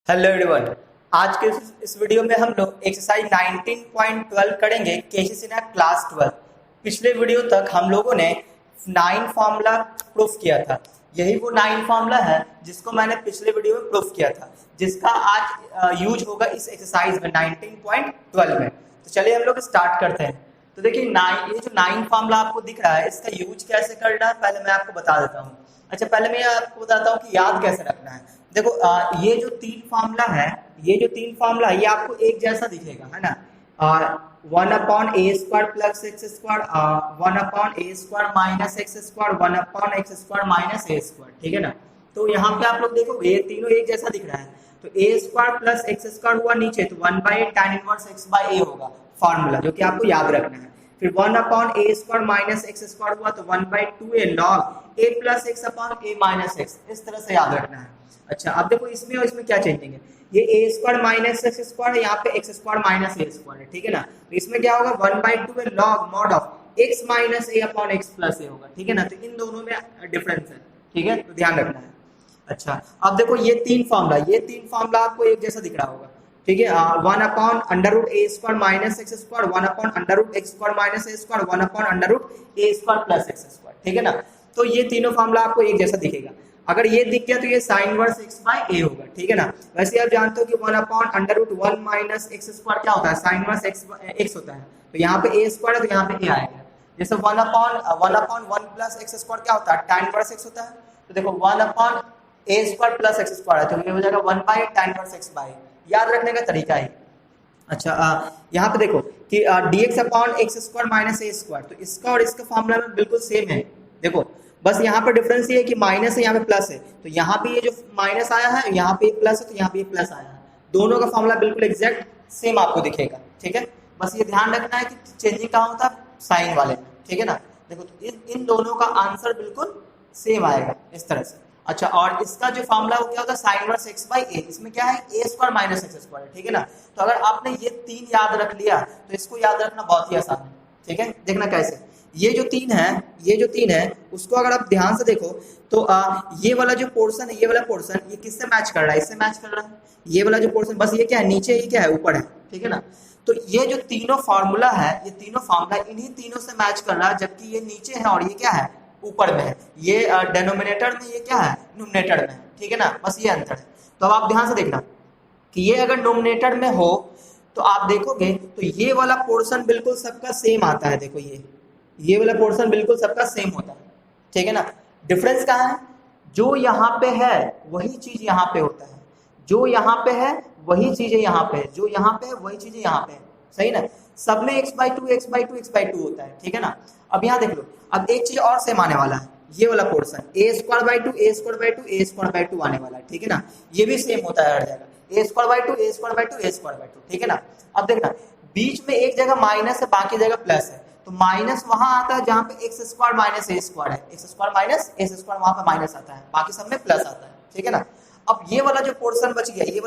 Hello everyone. आज के इस वीडियो में हम लोग एक्सरसाइज 19.12 करेंगे केसीसी ने क्लास 12। पिछले वीडियो तक हम लोगों ने 9 फार्मूला प्रूफ किया था। यही वो 9 फार्मूला है जिसको मैंने पिछले वीडियो में प्रूफ किया था, जिसका आज यूज होगा इस एक्सरसाइज में 19.12 में। तो चलिए हम लोग स्टार्ट करते हैं। तो देखिए ये जो 9 फार्मूला आपको दिख रहा है, इसका यूज कैसे करना है पहले मैं आपको बता देता हूँ। अच्छा, पहले मैं आपको बताता हूँ कि याद कैसे रखना है। देखो ये जो 3 फार्मूला है, ये आपको एक जैसा दिखेगा, है ना। 1/a² plus x², 1/a² minus x², 1/x² minus a², ठीक है ना। तो यहाँ पे आप लोग देखो ये तीनों एक जैसा दिख रहा है। तो a² प्लस x² हुआ नीचे, तो 1/tan−1x/a होगा फार्मूला, जो कि आपको याद रखना है। फिर 1/a² माइनस x² हुआ तो 1/2a log a plus x upon a minus x, इस तरह से याद रखना है। अच्छा, अब देखो इसमें और इसमें क्या चेंजिंग है। ये a² माइनस x² है, यहाँ पे x² माइनस a² है, ठीक है ना। तो इसमें क्या होगा 1/2a log mod of x minus a upon x plus a होगा, ठीक है ना। तो इन दोनों में डिफरेंस है, ठीक है, तो ध्यान रखना है। अच्छा, अब देखो ये तीन फार्मूला आपको एक जैसा दिख रहा होगा, ठीक है। 1/√a² minus x², 1/√x² minus a², 1/√a² plus x², ठीक है ना। तो ये तीनों फार्मूला आपको एक जैसा दिखेगा। अगर ये दिख गया तो ये साइन वर्स x/a होगा, ठीक है ना। वैसे आप जानते हो कि 1/√1 माइनस x² क्या होता है, साइन वर्स x होता है। तो यहाँ पे a² है तो यहाँ पे a आएगा। जैसे 1/1 प्लस x² क्या होता है, tan वर्स x होता है। तो देखो 1/a² प्लस x² है, तो ये हो जाएगा 1/tan वर्स x/a। याद रखने का तरीका है। अच्छा, यहाँ पे देखो कि dx upon x² minus a², तो इसका और इसका फार्मूला में बिल्कुल सेम है। देखो बस यहाँ पर डिफरेंस ये है कि माइनस है, यहाँ पे प्लस है। तो यहाँ पे ये जो माइनस आया है, यहाँ पे प्लस है, तो यहाँ पे प्लस आया है। दोनों का फार्मूला बिल्कुल एग्जैक्ट सेम आपको दिखेगा, ठीक है। बस ये ध्यान रखना है कि चेंजिंग कहाँ होता है, साइन वाले में, ठीक है ना। देखो तो इन दोनों का आंसर बिल्कुल सेम आएगा इस तरह से। अच्छा, और इसका जो फार्मूला वो क्या होता है, साइन वर्स x/a। इसमें क्या है, a² माइनस x², ठीक है ना। तो अगर आपने ये 3 याद रख लिया तो इसको याद रखना बहुत ही आसान है, ठीक है। देखना कैसे, ये जो तीन है उसको अगर आप ध्यान से देखो तो ये वाला जो पोर्शन है, ये वाला पोर्शन ये किससे मैच कर रहा है, इससे मैच कर रहा है। ये वाला जो पोर्शन बस ये क्या है, नीचे, ये क्या है, ऊपर है, ठीक है ना। तो ये जो तीनों फार्मूला है, ये तीनों फार्मूला इन्हीं तीनों से मैच कर रहा है, जबकि ये नीचे है और ये क्या है, ऊपर में है। ये डेनोमिनेटर में, ये क्या है, न्यूमरेटर में है, ठीक है ना। बस ये अंतर है। तो अब आप ध्यान से देखना कि ये अगर न्यूमरेटर में हो तो आप देखोगे तो ये वाला पोर्शन बिल्कुल सबका सेम आता है। देखो ये वाला पोर्शन बिल्कुल सबका सेम होता है, ठीक है ना। डिफरेंस कहाँ है, जो यहाँ पे है वही चीज यहाँ पे होता है, जो यहाँ पे है वही चीजें यहाँ पे है, जो यहाँ पे है वही चीजें यहाँ पे है, सही ना। सब में x/2 होता है, ठीक है ना। अब यहाँ देख लो, अब एक चीज और सेम आने वाला है, ये वाला पोर्शन a²/2 आने वाला है, ठीक है ना। ये भी सेम होता है हर जगह, a²/2, ठीक है ना। अब देखना बीच में एक जगह माइनस है, बाकी जगह प्लस है। तो माइनस वहां आता है जहां पे x² माइनस a² है, x² माइनस a² वहां पे माइनस आता है, बाकी सब में प्लस आता है, ठीक है ना। अब ये वाला जो पोर्शन बच गया, ये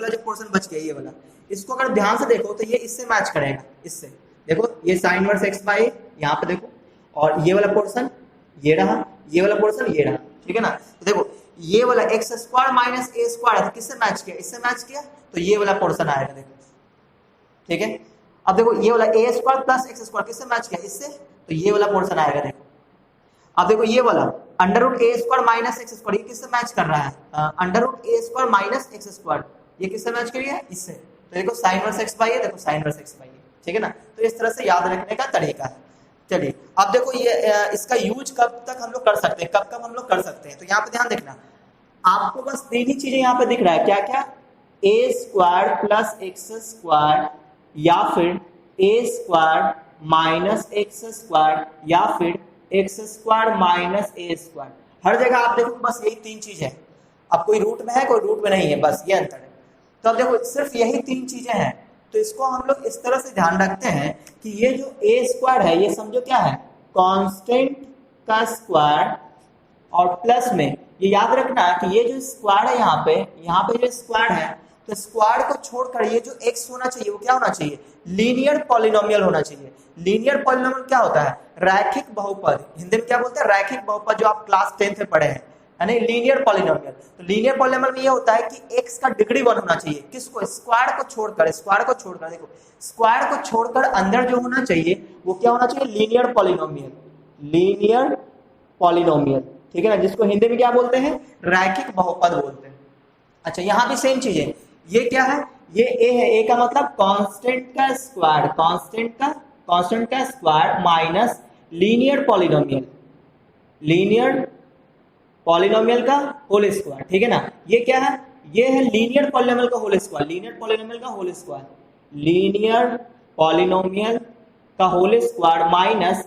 वाला, इसको अगर ध्यान से देखो तो ये इससे मैच करेगा, इससे। देखो ये साइन वर्स x/a यहाँ पे देखो, और ये वाला पोर्शन ये रहा, ये वाला पोर्शन ये रहा, ठीक है ना। तो देखो ये वाला x² माइनस a² है, तो किससे मैच किया, इससे मैच किया, तो ये वाला पोर्शन आएगा, देखो, ठीक है। अब देखो ये वाला a² प्लस x² किससे मैच किया, इससे, तो ये वाला पोर्शन आएगा, देखो। अब देखो ये वाला √a² माइनस x², ये किससे मैच कर रहा है, √a² माइनस x², ये किससे मैच करिए, इससे। तो देखो साइन वर्स x/a, देखो साइन वर्स x/a, ठीक है ना। तो इस तरह से याद रखने का तरीका है। चलिए अब देखो ये इसका यूज कब तक हम लोग कर सकते हैं, कब हम लोग कर सकते हैं। तो यहाँ पे ध्यान देखना, आपको बस तीन ही चीजें यहाँ पे दिख रहा है, क्या क्या, a² प्लस x² या फिर a² माइनस x² या फिर x² माइनस a²। हर जगह आप देखो बस यही 3 चीज है। अब कोई रूट में है, कोई रूट में नहीं है, बस ये अंतर है। तो अब देखो सिर्फ यही 3 चीजें हैं, तो इसको हम लोग इस तरह से ध्यान रखते हैं कि ये जो a² है, ये समझो क्या है, कांस्टेंट का स्क्वायर, और प्लस में ये याद रखना कि ये जो स्क्वायर है यहाँ पे जो स्क्वायर है, तो स्क्वायर को छोड़कर ये जो x होना चाहिए वो क्या होना चाहिए, लीनियर पॉलिनोमियल होना चाहिए। लीनियर पॉलिनोमियल क्या होता है, रैखिक बहुपद, हिंदी में क्या बोलते हैं, रैखिक बहुपद, जो आप क्लास 10th में पढ़े हैं। यानी लीनियर पॉलिनोमियल। तो लीनियर पॉलिनोमियल में ये होता है कि x का डिग्री 1 होना चाहिए, किसको, स्क्वायर को छोड़कर, देखो स्क्वायर को छोड़कर अंदर जो होना चाहिए वो क्या होना चाहिए, लीनियर पॉलिनोमियल, ठीक है ना, जिसको हिंदी में क्या बोलते हैं, रैखिक बहुपद बोलते हैं। अच्छा यहाँ भी सेम चीज है, ये क्या है, ये a है, a का मतलब कांस्टेंट का स्क्वायर माइनस लीनियर पॉलिनोमियल का होल स्क्वायर, ठीक है ना। ये क्या है, ये है लीनियर पॉलिनोमियल का होल स्क्वायर माइनस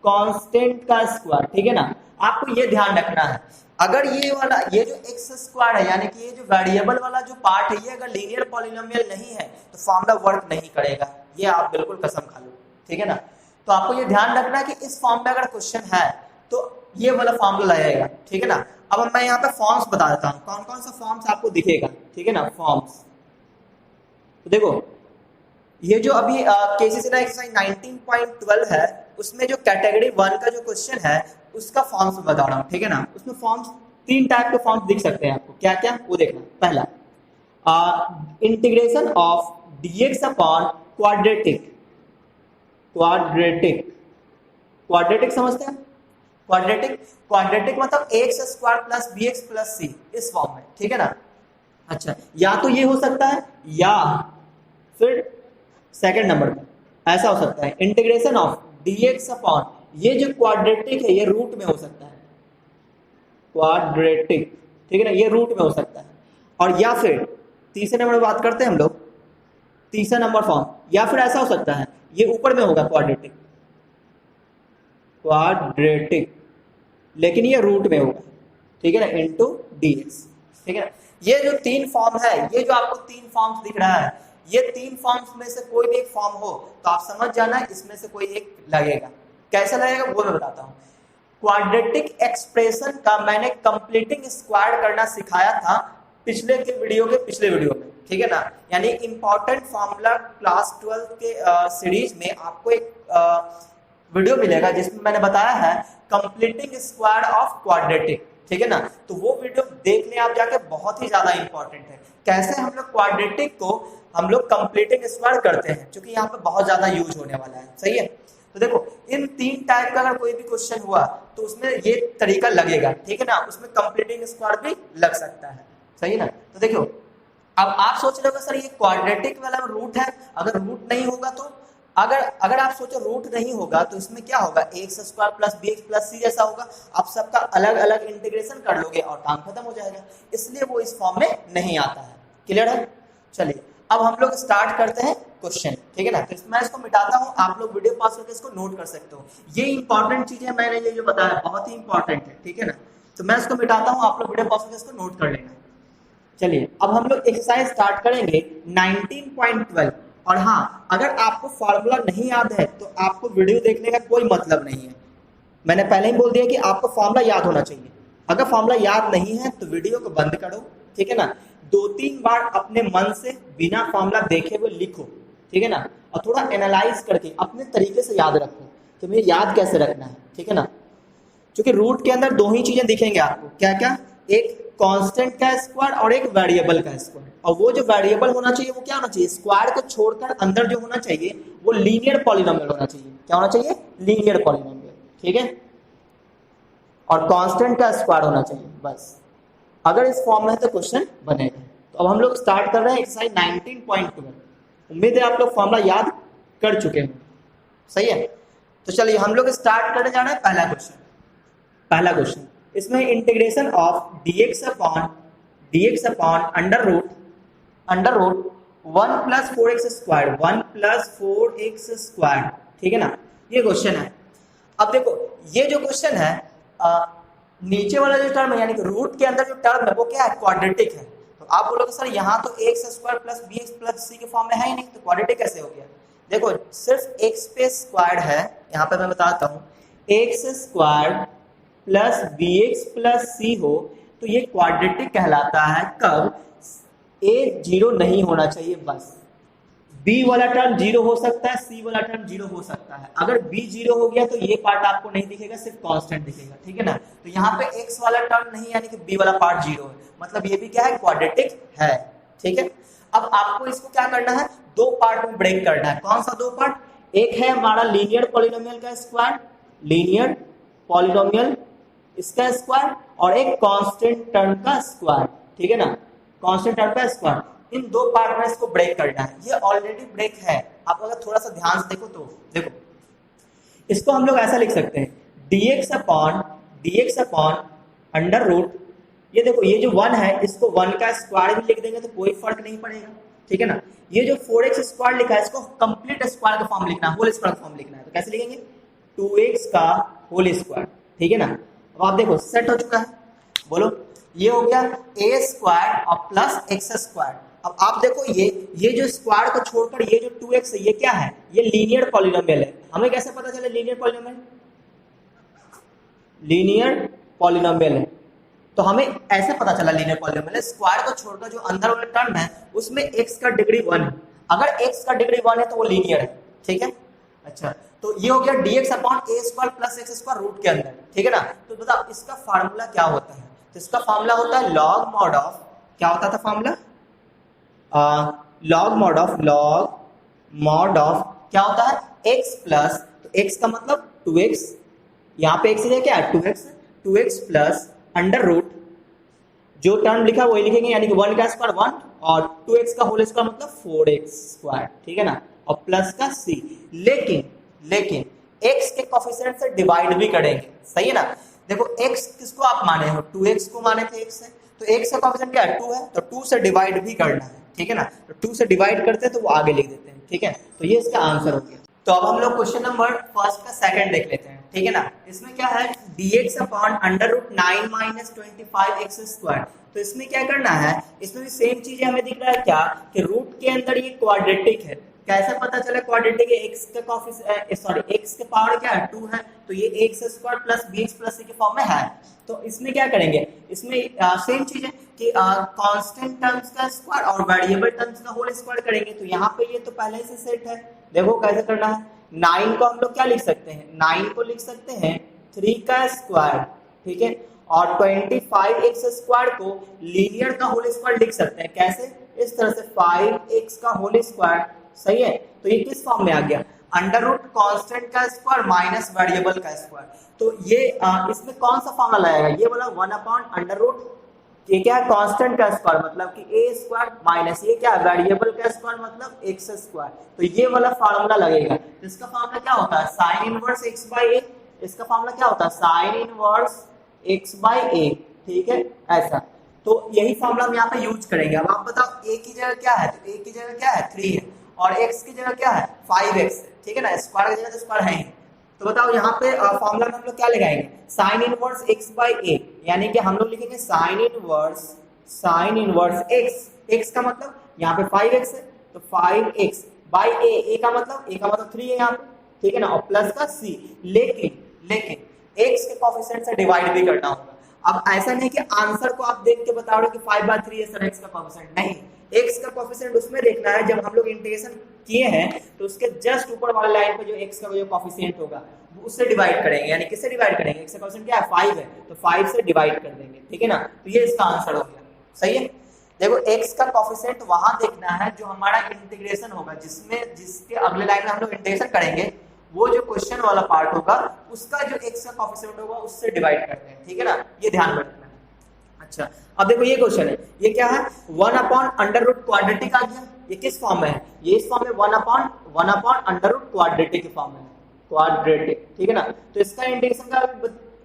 कांस्टेंट का स्क्वायर, ठीक है ना। आपको ये ध्यान रखना है, अगर ये जो एक्स स्क्वायर है यानी कि ये जो वेरिएबल वाला जो पार्ट है, ये अगर लीनियर पॉलिनोमियल नहीं है तो फॉर्मूला वर्क नहीं करेगा, ये आप बिल्कुल कसम खा लो, ठीक है ना। तो आपको ये ध्यान रखना है कि इस फॉर्म में अगर क्वेश्चन है तो ये वाला फॉर्मूला लगाएगा, ठीक है ना। अब मैं यहाँ पे फॉर्म्स बता देता हूँ, कौन कौन सा फॉर्म्स आपको दिखेगा, ठीक है ना, फॉर्म्स। तो देखो ये जो अभी केसीसी ना एक्सरसाइज 19.12 है, उसमें जो कैटेगरी 1 का जो क्वेश्चन है उसका फॉर्म्स बता रहा हूँ, ठीक है ना। उसमें फॉर्म्स 3 टाइप के फॉर्म्स दिख सकते हैं आपको, क्या क्या वो देखना। पहला integration of dx upon quadratic समझते हैं, क्वाड्रेटिक मतलब x square plus b x plus c, इस फॉर्म में, ठीक है ना। अच्छा या तो ये हो सकता है या फिर सेकंड नंबर में ऐसा हो सकता है, इंटीग्रेशन ऑफ dx अपॉन, ये जो क्वाड्रेटिक है ये रूट में हो सकता है, क्वाड्रेटिक, ठीक है ना, ये रूट में हो सकता है। और या फिर तीसरे नंबर बात करते हैं हम लोग, तीसरा नंबर फॉर्म, या फिर ऐसा हो सकता है ये ऊपर में होगा क्वाड्रेटिक, लेकिन ये रूट में होगा, ठीक है ना, इनटू dx, ठीक है ना। ये जो 3 फॉर्म है, ये जो आपको 3 फॉर्म्स दिख रहा है, ये 3 फॉर्म्स में से कोई भी एक फॉर्म हो तो आप समझ जाना इसमें से कोई एक लगेगा। कैसे लगेगा वो मैं बताता हूँ। क्वाड्रेटिक एक्सप्रेशन का मैंने कंप्लीटिंग स्क्वायर करना सिखाया था पिछले वीडियो में, ठीक है ना। यानी इंपॉर्टेंट फॉर्मूला क्लास 12 के सीरीज में आपको एक वीडियो मिलेगा जिसमें मैंने बताया है कंप्लीटिंग स्क्वायर ऑफ क्वाड्रेटिक, ठीक है ना। तो वो वीडियो देख लें आप जाके, बहुत ही ज्यादा इंपॉर्टेंट है, कैसे हम लोग क्वाड्रेटिक को हम लोग कंप्लीटिंग स्क्वायर करते हैं, क्योंकि यहाँ पे बहुत ज्यादा यूज होने वाला है, सही है। तो देखो इन 3 टाइप का अगर कोई भी क्वेश्चन हुआ तो उसमें ये तरीका लगेगा, ठीक है ना, उसमें कंप्लीटिंग स्क्वायर भी लग सकता है, सही है ना। तो देखो अब आप सोच रहे हो सर ये क्वाड्रेटिक वाला रूट है, अगर रूट नहीं होगा तो अगर आप सोचो रूट नहीं होगा तो इसमें क्या होगा, x square plus b x plus c जैसा होगा, आप सबका अलग अलग इंटीग्रेशन कर लोगे और काम खत्म हो जाएगा, इसलिए वो इस फॉर्म में नहीं आता है। क्लियर है। चलिए अब हम लोग स्टार्ट करते हैं क्वेश्चन, ठीक है ना। तो मैं इसको मिटाता हूँ, आप लोग वीडियो पॉज करके इसको नोट कर सकते हो, ये इंपॉर्टेंट चीज है, मैंने ये जो बताया बहुत ही इंपॉर्टेंट है, ठीक है ना। तो मैं इसको मिटाता हूँ, आप लोग वीडियो पॉज करके इसको नोट कर लेना। चलिए अब हम लोग एक्सरसाइज स्टार्ट करेंगे 19.12। और हाँ, अगर आपको फॉर्मूला नहीं याद है तो आपको वीडियो देखने का कोई मतलब नहीं है, मैंने पहले ही बोल दिया कि आपको फॉर्मूला याद होना चाहिए। अगर फॉर्मूला याद नहीं है तो वीडियो को बंद करो, ठीक है ना, 2-3 बार अपने मन से बिना फॉर्मूला देखे हुए लिखो, ठीक है ना, और थोड़ा एनालाइज करके अपने तरीके से याद रखो कि मुझे याद कैसे रखना है, ठीक है ना। क्योंकि रूट के अंदर 2 ही चीजें दिखेंगे आपको, क्या क्या, एक कांस्टेंट का स्क्वायर और एक वेरिएबल का स्क्वायर, और वो जो वेरिएबल होना चाहिए वो क्या होना चाहिए, स्क्वायर को छोड़कर अंदर जो होना चाहिए वो लीनियर पॉलिनोमियल होना चाहिए। क्या होना चाहिए, लीनियर पॉलिनोमियल, ठीक है, और कांस्टेंट का स्क्वायर होना चाहिए, बस। अगर इस फॉर्म में है तो क्वेश्चन बनेगा। तो अब हम लोग स्टार्ट कर रहे हैं एक्सरसाइज 19.12। उम्मीद है आप लोग फॉर्मूला याद कर चुके हैं, सही है। तो चलिए हम लोग स्टार्ट करने जा रहे हैं पहला क्वेश्चन। इसमें integration of dx upon under root 1 plus 4x square, ठीक है ना, ये क्वेश्चन है। अब देखो ये जो क्वेश्चन है नीचे वाला जो टर्म है यानी कि रूट के अंदर जो टर्म है वो क्या है, क्वाड्रेटिक है। तो आप बोलोगे सर यहाँ तो x square plus b x plus c के फॉर्म में है ही नहीं, तो क्वाड्रेटिक कैसे हो गया। देखो सिर्फ एक्स पे स्क्वायर है, यहाँ पे मैं बताता हूँ, x square plus b x plus c हो तो ये क्वाड्रेटिक कहलाता है। कब, ए 0 नहीं होना चाहिए, बस बी वाला टर्म जीरो हो सकता है, सी वाला टर्म जीरो हो सकता है। अगर बी जीरो हो गया तो ये पार्ट आपको नहीं दिखेगा, सिर्फ कांस्टेंट दिखेगा, ठीक है ना। तो यहाँ पे एक्स वाला टर्म नहीं, यानी कि बी वाला पार्ट जीरो है, मतलब ये भी क्या है, क्वाड्रेटिक है, ठीक है। अब आपको इसको क्या करना है, दो पार्ट में ब्रेक करना है। कौन सा दो पार्ट, एक है हमारा लीनियर पॉलिनोमियल का स्क्वायर, लीनियर पॉलिनोमियल इसका स्क्वायर, और एक कांस्टेंट टर्म का स्क्वायर, ठीक है ना, कांस्टेंट टर्म का स्क्वायर। इन दो पार्ट में इसको ब्रेक करना है। ये ऑलरेडी ब्रेक है, आप अगर थोड़ा सा ध्यान से देखो तो देखो, इसको हम लोग ऐसा लिख सकते हैं, dx अपॉन अंडर रूट, ये देखो ये जो 1 है इसको 1 का स्क्वायर भी लिख देंगे तो कोई फर्क नहीं पड़ेगा, ठीक है ना। ये जो 4x स्क्वायर लिखा है इसको कंप्लीट स्क्वायर का फॉर्म लिखना है, होल स्क्वायर का फॉर्म लिखना है, तो कैसे लिखेंगे, 2x का होल स्क्वायर, ठीक है ना। अब आप देखो सेट हो चुका है, बोलो ये हो गया a स्क्वायर और प्लस x स्क्वायर। अब आप देखो ये जो स्क्वायर को छोड़कर ये जो 2x है ये क्या है, ये लीनियर पॉलिनोमियल है। हमें कैसे पता चले लीनियर पॉलिनोमियल, लीनियर पॉलिनोमियल है तो हमें ऐसे पता चला लीनियर पॉलिनोमियल है, स्क्वायर को छोड़कर जो अंदर वाला टर्म है उसमें x का डिग्री 1 है, अगर x का डिग्री 1 है तो वो लीनियर है, ठीक है। अच्छा तो ये हो गया dx upon a square plus x square root के अंदर, ठीक है ना। तो बताओ इसका फार्मूला क्या होता है, तो इसका फार्मूला होता है लॉग मॉड ऑफ, क्या होता था फार्मूला, लॉग मॉड ऑफ क्या होता है, x प्लस, तो x का मतलब 2x, यहाँ पे x की जगह क्या है 2x प्लस अंडर रूट, जो टर्म लिखा वही लिखेंगे, यानी कि 1 का स्क्वायर 1 और 2x का होल स्क्वायर मतलब 4x स्क्वायर, ठीक है ना, और प्लस का c। लेकिन x के कोफिशिएंट से डिवाइड भी करेंगे, सही है ना। देखो x किसको आप माने हो, 2x को माने थे x से, तो x का कोफिशिएंट क्या है 2 है, तो 2 से डिवाइड भी करना है, ठीक है ना। तो 2 से डिवाइड करते हैं तो वो आगे लिख देते हैं, ठीक है। तो ये इसका आंसर हो गया। तो अब हम लोग क्वेश्चन नंबर फर्स्ट का सेकंड देख लेते हैं, ठीक है ना। इसमें क्या है, dx upon under root 9 minus 25x square. तो इसमें क्या करना है, इसमें भी सेम चीज हमें दिख रहा है क्या, कि रूट के अंदर ये क्वाड्रेटिक है। कैसे पता चला क्वाड्रेटिक है, x का कोफिशिएंट सॉरी x के पावर क्या है 2 है, तो ये x square plus bx plus c के फॉर्म में है। तो इसमें क्या करेंगे, इसमें सेम चीज है कि कांस्टेंट टर्म्स का स्क्वायर और वेरिएबल टर्म्स का होल स्क्वायर करेंगे। तो यहाँ पे ये तो पहले से सेट है, देखो कैसे करना है। 9 को हम लोग क्या लिख सकते हैं, 9 को लिख सकते हैं 3 का स्क्वायर, ठीक है, और 25x स्क्वायर को लीनियर का होल स्क्वायर लिख सकते हैं, कैसे, इस तरह से 5x का होल स्क्वायर, सही है। तो ये किस फॉर्म में आ गया, अंडर रूट कांस्टेंट का स्क्वायर माइनस वेरिएबल का स्क्वायर। तो ये इसमें कौन सा फॉर्मूला आएगा, ये वाला 1 अपॉन अंडर रूट, ये क्या है कांस्टेंट का स्क्वायर मतलब कि a स्क्वायर माइनस ये क्या है वेरिएबल का स्क्वायर मतलब x स्क्वायर। तो ये वाला फार्मूला लगेगा। तो इसका फार्मूला क्या होता है, sine inverse x by a, इसका फार्मूला क्या होता है, sine inverse x by a, ठीक है ऐसा। तो यही फार्मूला हम यहाँ पे यूज करेंगे। अब आप बताओ a की जगह क्या है, तो a की जगह क्या है 3 है, और x की जगह क्या है 5x, ठीक है ना, स्क्वायर की जगह तो स्क्वायर है ही। तो बताओ यहाँ पे फॉर्मूला में हम लोग क्या लगाएंगे, sign inverse x by a, यानी कि हम लोग लिखेंगे साइन इनवर्स x का मतलब यहाँ पे 5x है, तो 5x बाई a का मतलब 3 है यहाँ पे, ठीक है ना, और प्लस का c। लेकिन x के कोफिशिएंट से डिवाइड भी करना होगा। अब ऐसा नहीं कि आंसर को आप देख के बता रहे हो कि 5/3 है सर x का कोफिशिएंट, नहीं, x का कोफिशिएंट उसमें देखना है जब हम लोग इंटीग्रेशन किए हैं तो उसके जस्ट ऊपर वाले लाइन पे जो x का जो कोफिशिएंट होगा उससे डिवाइड करेंगे, यानी किससे डिवाइड करेंगे, x का कोफिशिएंट क्या है 5 है, तो 5 से डिवाइड कर देंगे, ठीक है ना। तो ये इसका आंसर हो गया, सही है। देखो x का कोफिशिएंट वहां देखना है जो हमारा इंटीग्रेशन होगा, जिसके अगले लाइन में हम लोग इंटीग्रेशन करेंगे, वो जो क्वेश्चन वाला पार्ट होगा उसका जो x का कोफिशिएंट होगा उससे डिवाइड करते हैं, ठीक है ना, ये ध्यान रखना है। अच्छा अब देखो ये क्वेश्चन है, ये क्या है 1 अपॉन अंडर रूट क्वाड्रेटिक आ गया, ये किस फॉर्म में है, ये इस फॉर्म में 1 अपॉन अंडर रूट क्वाड्रेटिक के फॉर्म में है, क्वाड्रेटिक, ठीक है ना। तो इसका इंटीग्रेशन का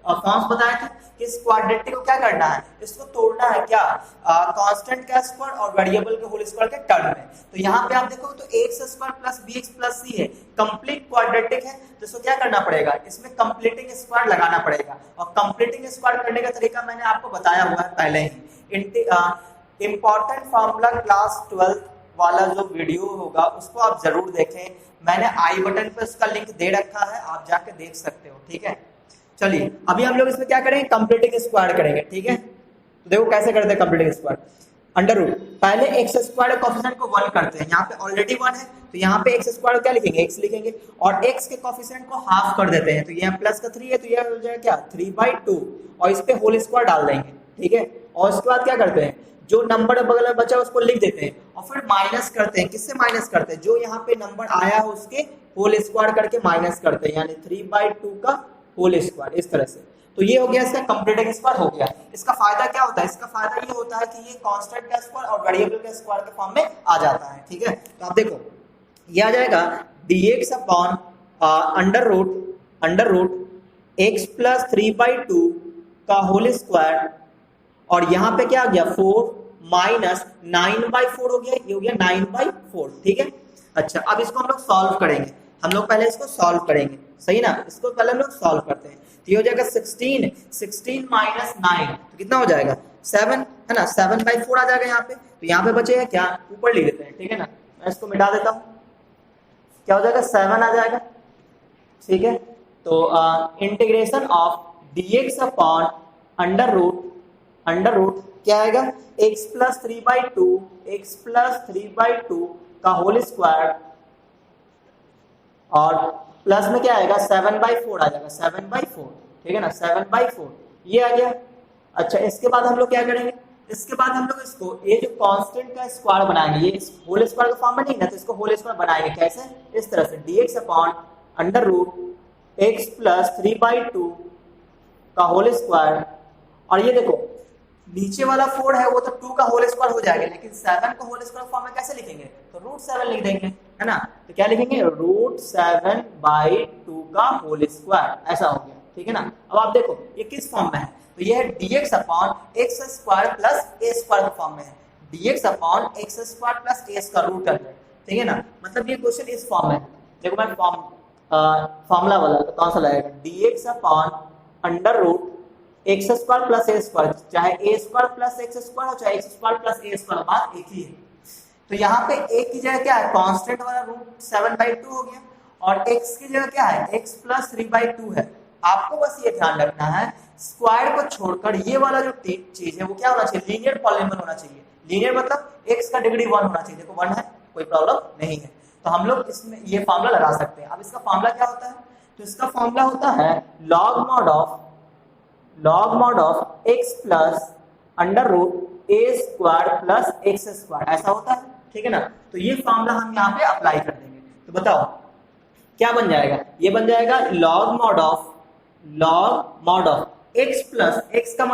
फॉर्म्स बताया था कि इस क्वाड्रेटिक को क्या करना है, इसको तोड़ना है क्या, कांस्टेंट का स्क्वायर और वेरिएबल के होल स्क्वायर के टर्म में। तो यहाँ पे आप देखो तो x square plus bx plus c है, कंप्लीट क्वाड्रेटिक है, तो इसको क्या करना पड़ेगा, इसमें कंप्लीटिंग स्क्वायर लगाना पड़ेगा, और कंप्लीटिंग स्क्वायर करने का तरीका मैंने आपको बताया हुआ है पहले ही। इंपॉर्टेंट फार्मूला क्लास 12 वाला जो वीडियो होगा उसको आप जरूर देखें, मैंने आई बटन पे उसका लिंक दे रखा है, आप जाके देख सकते हो, ठीक है। चलिए अभी हम लोग इसमें क्या करेंगे, कंप्लीटिंग स्क्वायर करेंगे, ठीक है। तो देखो कैसे करते हैं कंप्लीटिंग स्क्वायर, अंडर रूट पहले x स्क्वायर कोफिशिएंट को 1 करते हैं, यहाँ पे ऑलरेडी 1 है तो यहाँ पे एक्स स्क्वायर क्या लिखेंगे, एक्स लिखेंगे, और एक्स के कोफिशिएंट को हाफ कर देते हैं, तो यहाँ प्लस का 3 है तो यह हो जाएगा क्या 3/2, और इस पे होल स्क्वायर डाल देंगे, ठीक है। और उसके बाद क्या करते हैं, जो नंबर बगल में बचा उसको लिख देते हैं और फिर माइनस करते हैं। किससे माइनस करते हैं, जो यहाँ पे नंबर आया है उसके होल स्क्वायर करके माइनस करते हैं, यानी 3/2 का होल स्क्वायर, इस तरह से। तो ये हो गया इसका कंप्लीट स्क्वायर हो गया। इसका फायदा क्या होता है, इसका फायदा ये होता है कि ये कांस्टेंट का स्क्वायर और वेरिएबल का स्क्वायर के फॉर्म में आ जाता है, ठीक है। तो आप देखो ये आ जाएगा dx upon under root x plus 3/2 का होल स्क्वायर, और यहाँ पे क्या आ गया 4 माइनस 9/4 हो गया, ये हो गया 9/4, ठीक है। अच्छा, अब इसको हम लोग सॉल्व करेंगे, हम लोग पहले इसको सॉल्व करेंगे, सही ना, इसको पहले हम लोग सॉल्व करते हैं। तो ये हो जाएगा 16 माइनस 9, तो कितना हो जाएगा 7, है ना, 7/4 आ जाएगा यहाँ पे। तो यहाँ पे बचेगा क्या, ऊपर लिख देते हैं, ठीक है ना, मैं इसको मिटा देता हूँ, क्या हो जाएगा 7 आ जाएगा, ठीक है। तो integration of dx upon under root क्या आएगा, x प्लस 3/2 का होल स्क्वायर, और प्लस में क्या आएगा 7/4 आ जाएगा, 7/4, ठीक है ना, 7/4 ये आ गया। अच्छा, इसके बाद हम लोग क्या करेंगे, इसके बाद हम लोग इसको ये जो कांस्टेंट का स्क्वायर बनाएंगे, ये होल स्क्वायर का फॉर्म में नहीं ना, तो इसको होल स्क्वायर बनाएंगे कैसे, इस तरह से dx upon under root x plus 3/2 का होल स्क्वायर, और ये देखो नीचे वाला 4 है वो तो 2 का होल स्क्वायर हो जाएगा, लेकिन 7 को होल स्क्वायर फॉर्म में कैसे लिखेंगे, तो √7 लिख देंगे, है ना। तो क्या लिखेंगे, √7/2 का होल स्क्वायर, ऐसा हो गया, ठीक है ना। अब आप देखो ये किस फॉर्म में है, तो ये है dx upon x square plus a square के फॉर्म में है, dx upon x square plus a का रूट अंडर, ठीक है ना। मतलब ये क्वेश्चन इस फॉर्म में है। देखो मैं फॉर्मूला वाला तो कौन सा लगेगा, dx upon under root x square plus a square, चाहे a square plus x square हो चाहे x square plus a square, बात एक ही है। तो यहाँ पे ए की जगह क्या है, कांस्टेंट वाला √7/2 हो गया, और एक्स की जगह क्या है, एक्स प्लस 3/2 है। आपको बस ये ध्यान रखना है, स्क्वायर को छोड़कर ये वाला जो चीज है वो क्या होना चाहिए, लीनियर पॉलीनॉमियल होना चाहिए। लीनियर मतलब एक्स का डिग्री 1 होना चाहिए, देखो 1 है, कोई प्रॉब्लम नहीं है। तो हम लोग इसमें ये फॉर्मूला लगा सकते हैं। अब इसका फॉर्मूला क्या होता है, तो इसका फॉर्मूला होता है log mod of x plus under root a square plus x square, ऐसा होता है, ठीक है ना। तो ये फॉर्मूला हम यहाँ पे अप्लाई कर देंगे। तो बताओ क्या बन जाएगा, ये बन जाएगा log mod of x plus x का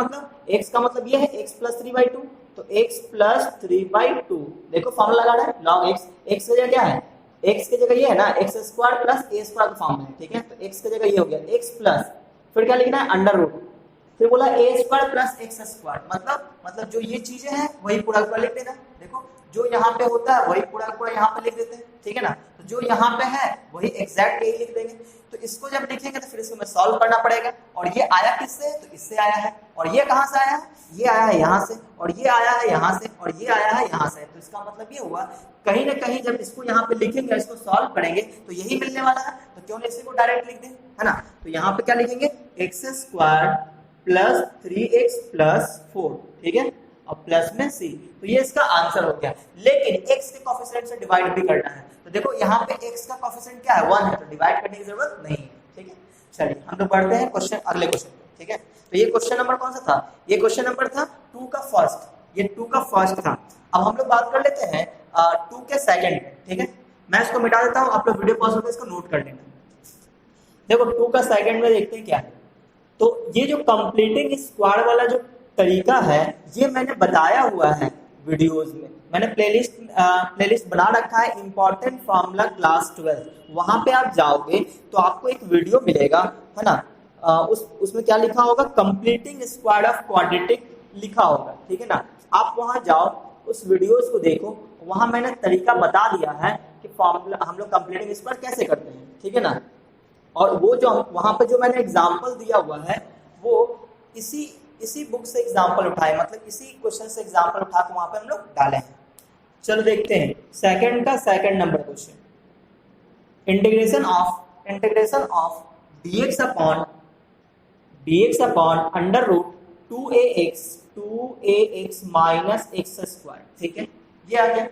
मतलब ये है x प्लस 3/2, तो x प्लस 3/2, देखो फॉर्मूला लगा रहा है लॉग x की जगह क्या है, x की जगह ये है ना x square plus a square का फॉर्म है, ठीक है। तो x की जगह ये हो गया x प्लस, फिर क्या लिखना है अंडर रूट, फिर बोला a square plus x square, मतलब जो ये चीजें हैं वही पूरा पूरा लिख देना। देखो जो यहाँ पे होता है वही पूरा पूरा यहाँ पे लिख देते हैं, ठीक है ना। तो जो यहाँ पे है वही एग्जैक्ट यही लिख देंगे। तो इसको जब लिखेंगे तो फिर इसको हमें सॉल्व करना पड़ेगा, और ये आया किससे, तो इससे आया है, और ये कहाँ से आया है, ये आया है यहाँ से, और ये आया है यहाँ से, और ये आया है यहाँ से। तो इसका मतलब ये हुआ कहीं ना कहीं जब इसको यहाँ पे लिखेंगे, इसको सॉल्व करेंगे तो यही मिलने वाला है, तो क्यों इसी को डायरेक्ट लिख दें, है ना। तो यहाँ पे क्या लिखेंगे, x square plus 3x plus 4, ठीक है, और प्लस में c, तो ये इसका आंसर हो गया। लेकिन x के कोफिशिएंट से डिवाइड भी करना है, तो देखो यहाँ पे x का कोफिशिएंट क्या है 1 है, तो डिवाइड करने की जरूरत नहीं है, ठीक है। चलिए हम लोग बढ़ते हैं क्वेश्चन, अगले क्वेश्चन पे, ठीक है। तो ये क्वेश्चन नंबर कौन सा था, ये क्वेश्चन नंबर था 2 का फर्स्ट, ये 2 का फर्स्ट था। अब हम लोग बात कर लेते हैं 2 के सेकंड, ठीक है। मैं इसको मिटा देता हूँ, आप लोग वीडियो पॉज करके इसको नोट कर लेना। देखो 2 का सेकंड में देखते हैं क्या है। तो ये जो कंप्लीटिंग स्क्वायर वाला जो तरीका है ये मैंने बताया हुआ है वीडियोस में, मैंने प्लेलिस्ट बना रखा है इंपॉर्टेंट फार्मूला क्लास 12, वहां पे आप जाओगे तो आपको एक वीडियो मिलेगा, है ना। उसमें क्या लिखा होगा, कंप्लीटिंग स्क्वायर ऑफ क्वाड्रेटिक लिखा होगा, ठीक है ना। आप वहां जाओ, उस वीडियोस को देखो, वहां मैंने तरीका बता दिया है कि फार्मूला हम लोग कंप्लीटिंग स्क्वायर कैसे करते हैं, ठीक है ना। और वो जो वहां पे जो मैंने एग्जाम्पल दिया हुआ है वो इसी बुक से एग्जाम्पल उठाए, मतलब इसी क्वेश्चन से एग्जाम्पल उठा के वहां पे हम लोग डाले हैं। चलो देखते हैं second number question, integration of dx upon under root 2ax minus x square, ठीक है, ये आ गया।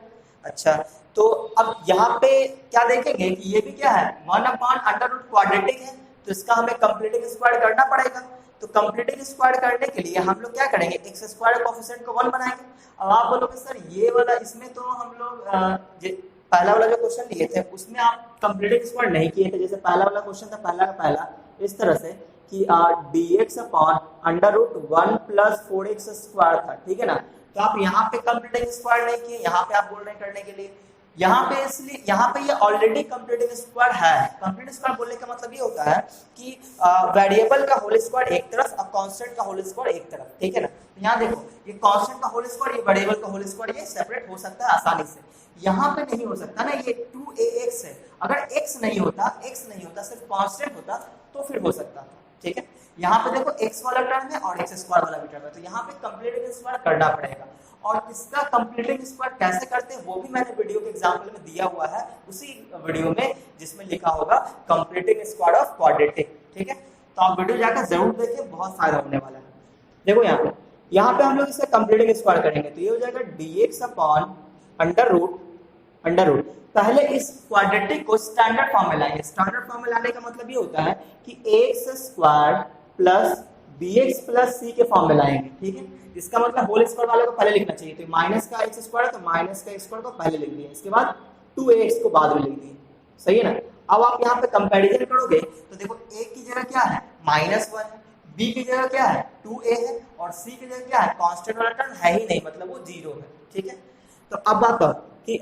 अच्छा, तो अब यहाँ पे क्या देखेंगे कि ये भी क्या है 1/√, क्वाड्रेटिक है, तो इसका हमें कंप्लीटिंग स्क्वायर करना पड़ेगा। तो कंप्लीटिंग स्क्वायर करने के लिए हम लोग क्या करेंगे, एक्स स्क्वायर कोएफिशिएंट को 1 बनाएंगे। अब आप बोलोगे सर ये वाला, इसमें तो हम लोग पहला वाला जो क्वेश्चन लिए थे उसमें आप कंप्लीटिंग स्क्वायर नहीं किए थे। जैसे पहला वाला क्वेश्चन था, पहला का पहला इस तरह से कि dx/√1 + 4x² था, ठीक है ना। तो आप यहाँ पे कंप्लीटिंग स्क्वायर नहीं किए, यहाँ पे आप बोल रहे हैं करने के लिए। यहाँ पे इसलिए यहाँ पे ये ऑलरेडी कंप्लीटिंग स्क्वायर है। कंप्लीट स्क्वायर बोलने का मतलब ये होता है कि वेरिएबल का होल स्क्वायर एक तरफ और कांस्टेंट का होल स्क्वायर एक तरफ, ठीक है ना। यहाँ देखो ये कांस्टेंट का होल स्क्वायर, ये वेरिएबल का होल स्क्वायर, ये सेपरेट हो सकता है आसानी से। यहाँ पे नहीं हो सकता ना, ये 2ax है। अगर x नहीं होता सिर्फ कांस्टेंट होता तो फिर हो सकता था, ठीक है। यहाँ पे देखो x वाला टर्म है और x² वाला भी टर्म है, तो यहाँ पे कंप्लीटिंग स्क्वायर करना पड़ेगा। और इसका कंप्लीटिंग स्क्वायर कैसे करते हैं वो भी मैंने वीडियो के एग्जांपल में दिया हुआ है, उसी वीडियो में जिसमें लिखा होगा कंप्लीटिंग स्क्वायर ऑफ क्वाड्रेटिक, ठीक है। तो आप वीडियो जाकर जरूर देखिए, बहुत फायदा होने वाला है। देखो यहाँ पे हम लोग इसका कंप्लीटिंग स्क्वायर करेंगे तो ये हो जाएगा dx/√। पहले इस क्वाड्रेटिक को स्टैंडर्ड फॉर्म में लाएंगे। स्टैंडर्ड फॉर्म में लाने का मतलब ये होता है कि x² + bx + c के फॉर्म में लाएंगे, ठीक है। इसका मतलब होल स्क्वायर वाले को पहले लिखना चाहिए, तो माइनस का x² तो माइनस का x² को पहले लिख दिया, इसके बाद 2ax को बाद में लिख दिया, सही है ना। अब आप यहाँ पे कंपैरिजन करोगे तो देखो a की जगह क्या है -1 है, b की जगह क्या है 2a है, और c की जगह क्या है कांस्टेंट वाला टर्म है ही नहीं, मतलब वो 0 है, ठीक है। तो अब बात करो कि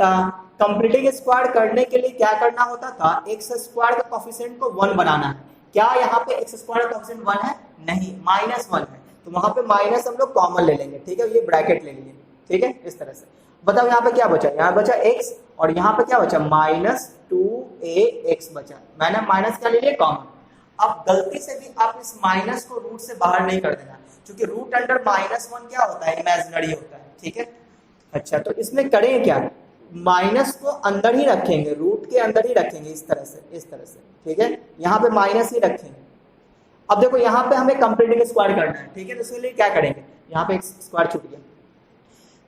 कंप्लीटिंग स्क्वायर करने के लिए क्या करना होता था, x² का कोएफिशिएंट को 1 बनाना है। क्या यहाँ पे x² का कोएफिशिएंट 1 है? नहीं, -1 है, तो वहां पे माइनस हम लोग कॉमन ले लेंगे, ठीक है। ये ब्रैकेट ले लिए, ठीक है, इस तरह से। बताओ यहाँ पे क्या बचा, यहाँ बचा x और यहाँ पे क्या बचा -2ax बचा। मैंने माइनस क्या ले लिया, कॉमन। अब गलती से भी आप इस माइनस को रूट से बाहर नहीं कर देना, क्योंकि रूट अंडर -1 क्या होता है, इमेजिनरी होता है, ठीक है। अच्छा, तो इसमें करें क्या, माइनस को अंदर ही रखेंगे, रूट के अंदर ही रखेंगे, इस तरह से, ठीक है। यहाँ पे माइनस ही रखेंगे। अब देखो यहाँ पे हमें कंप्लीटिंग स्क्वायर करना है, ठीक है। तो इसके लिए क्या करेंगे, यहाँ पे x² छूट गया,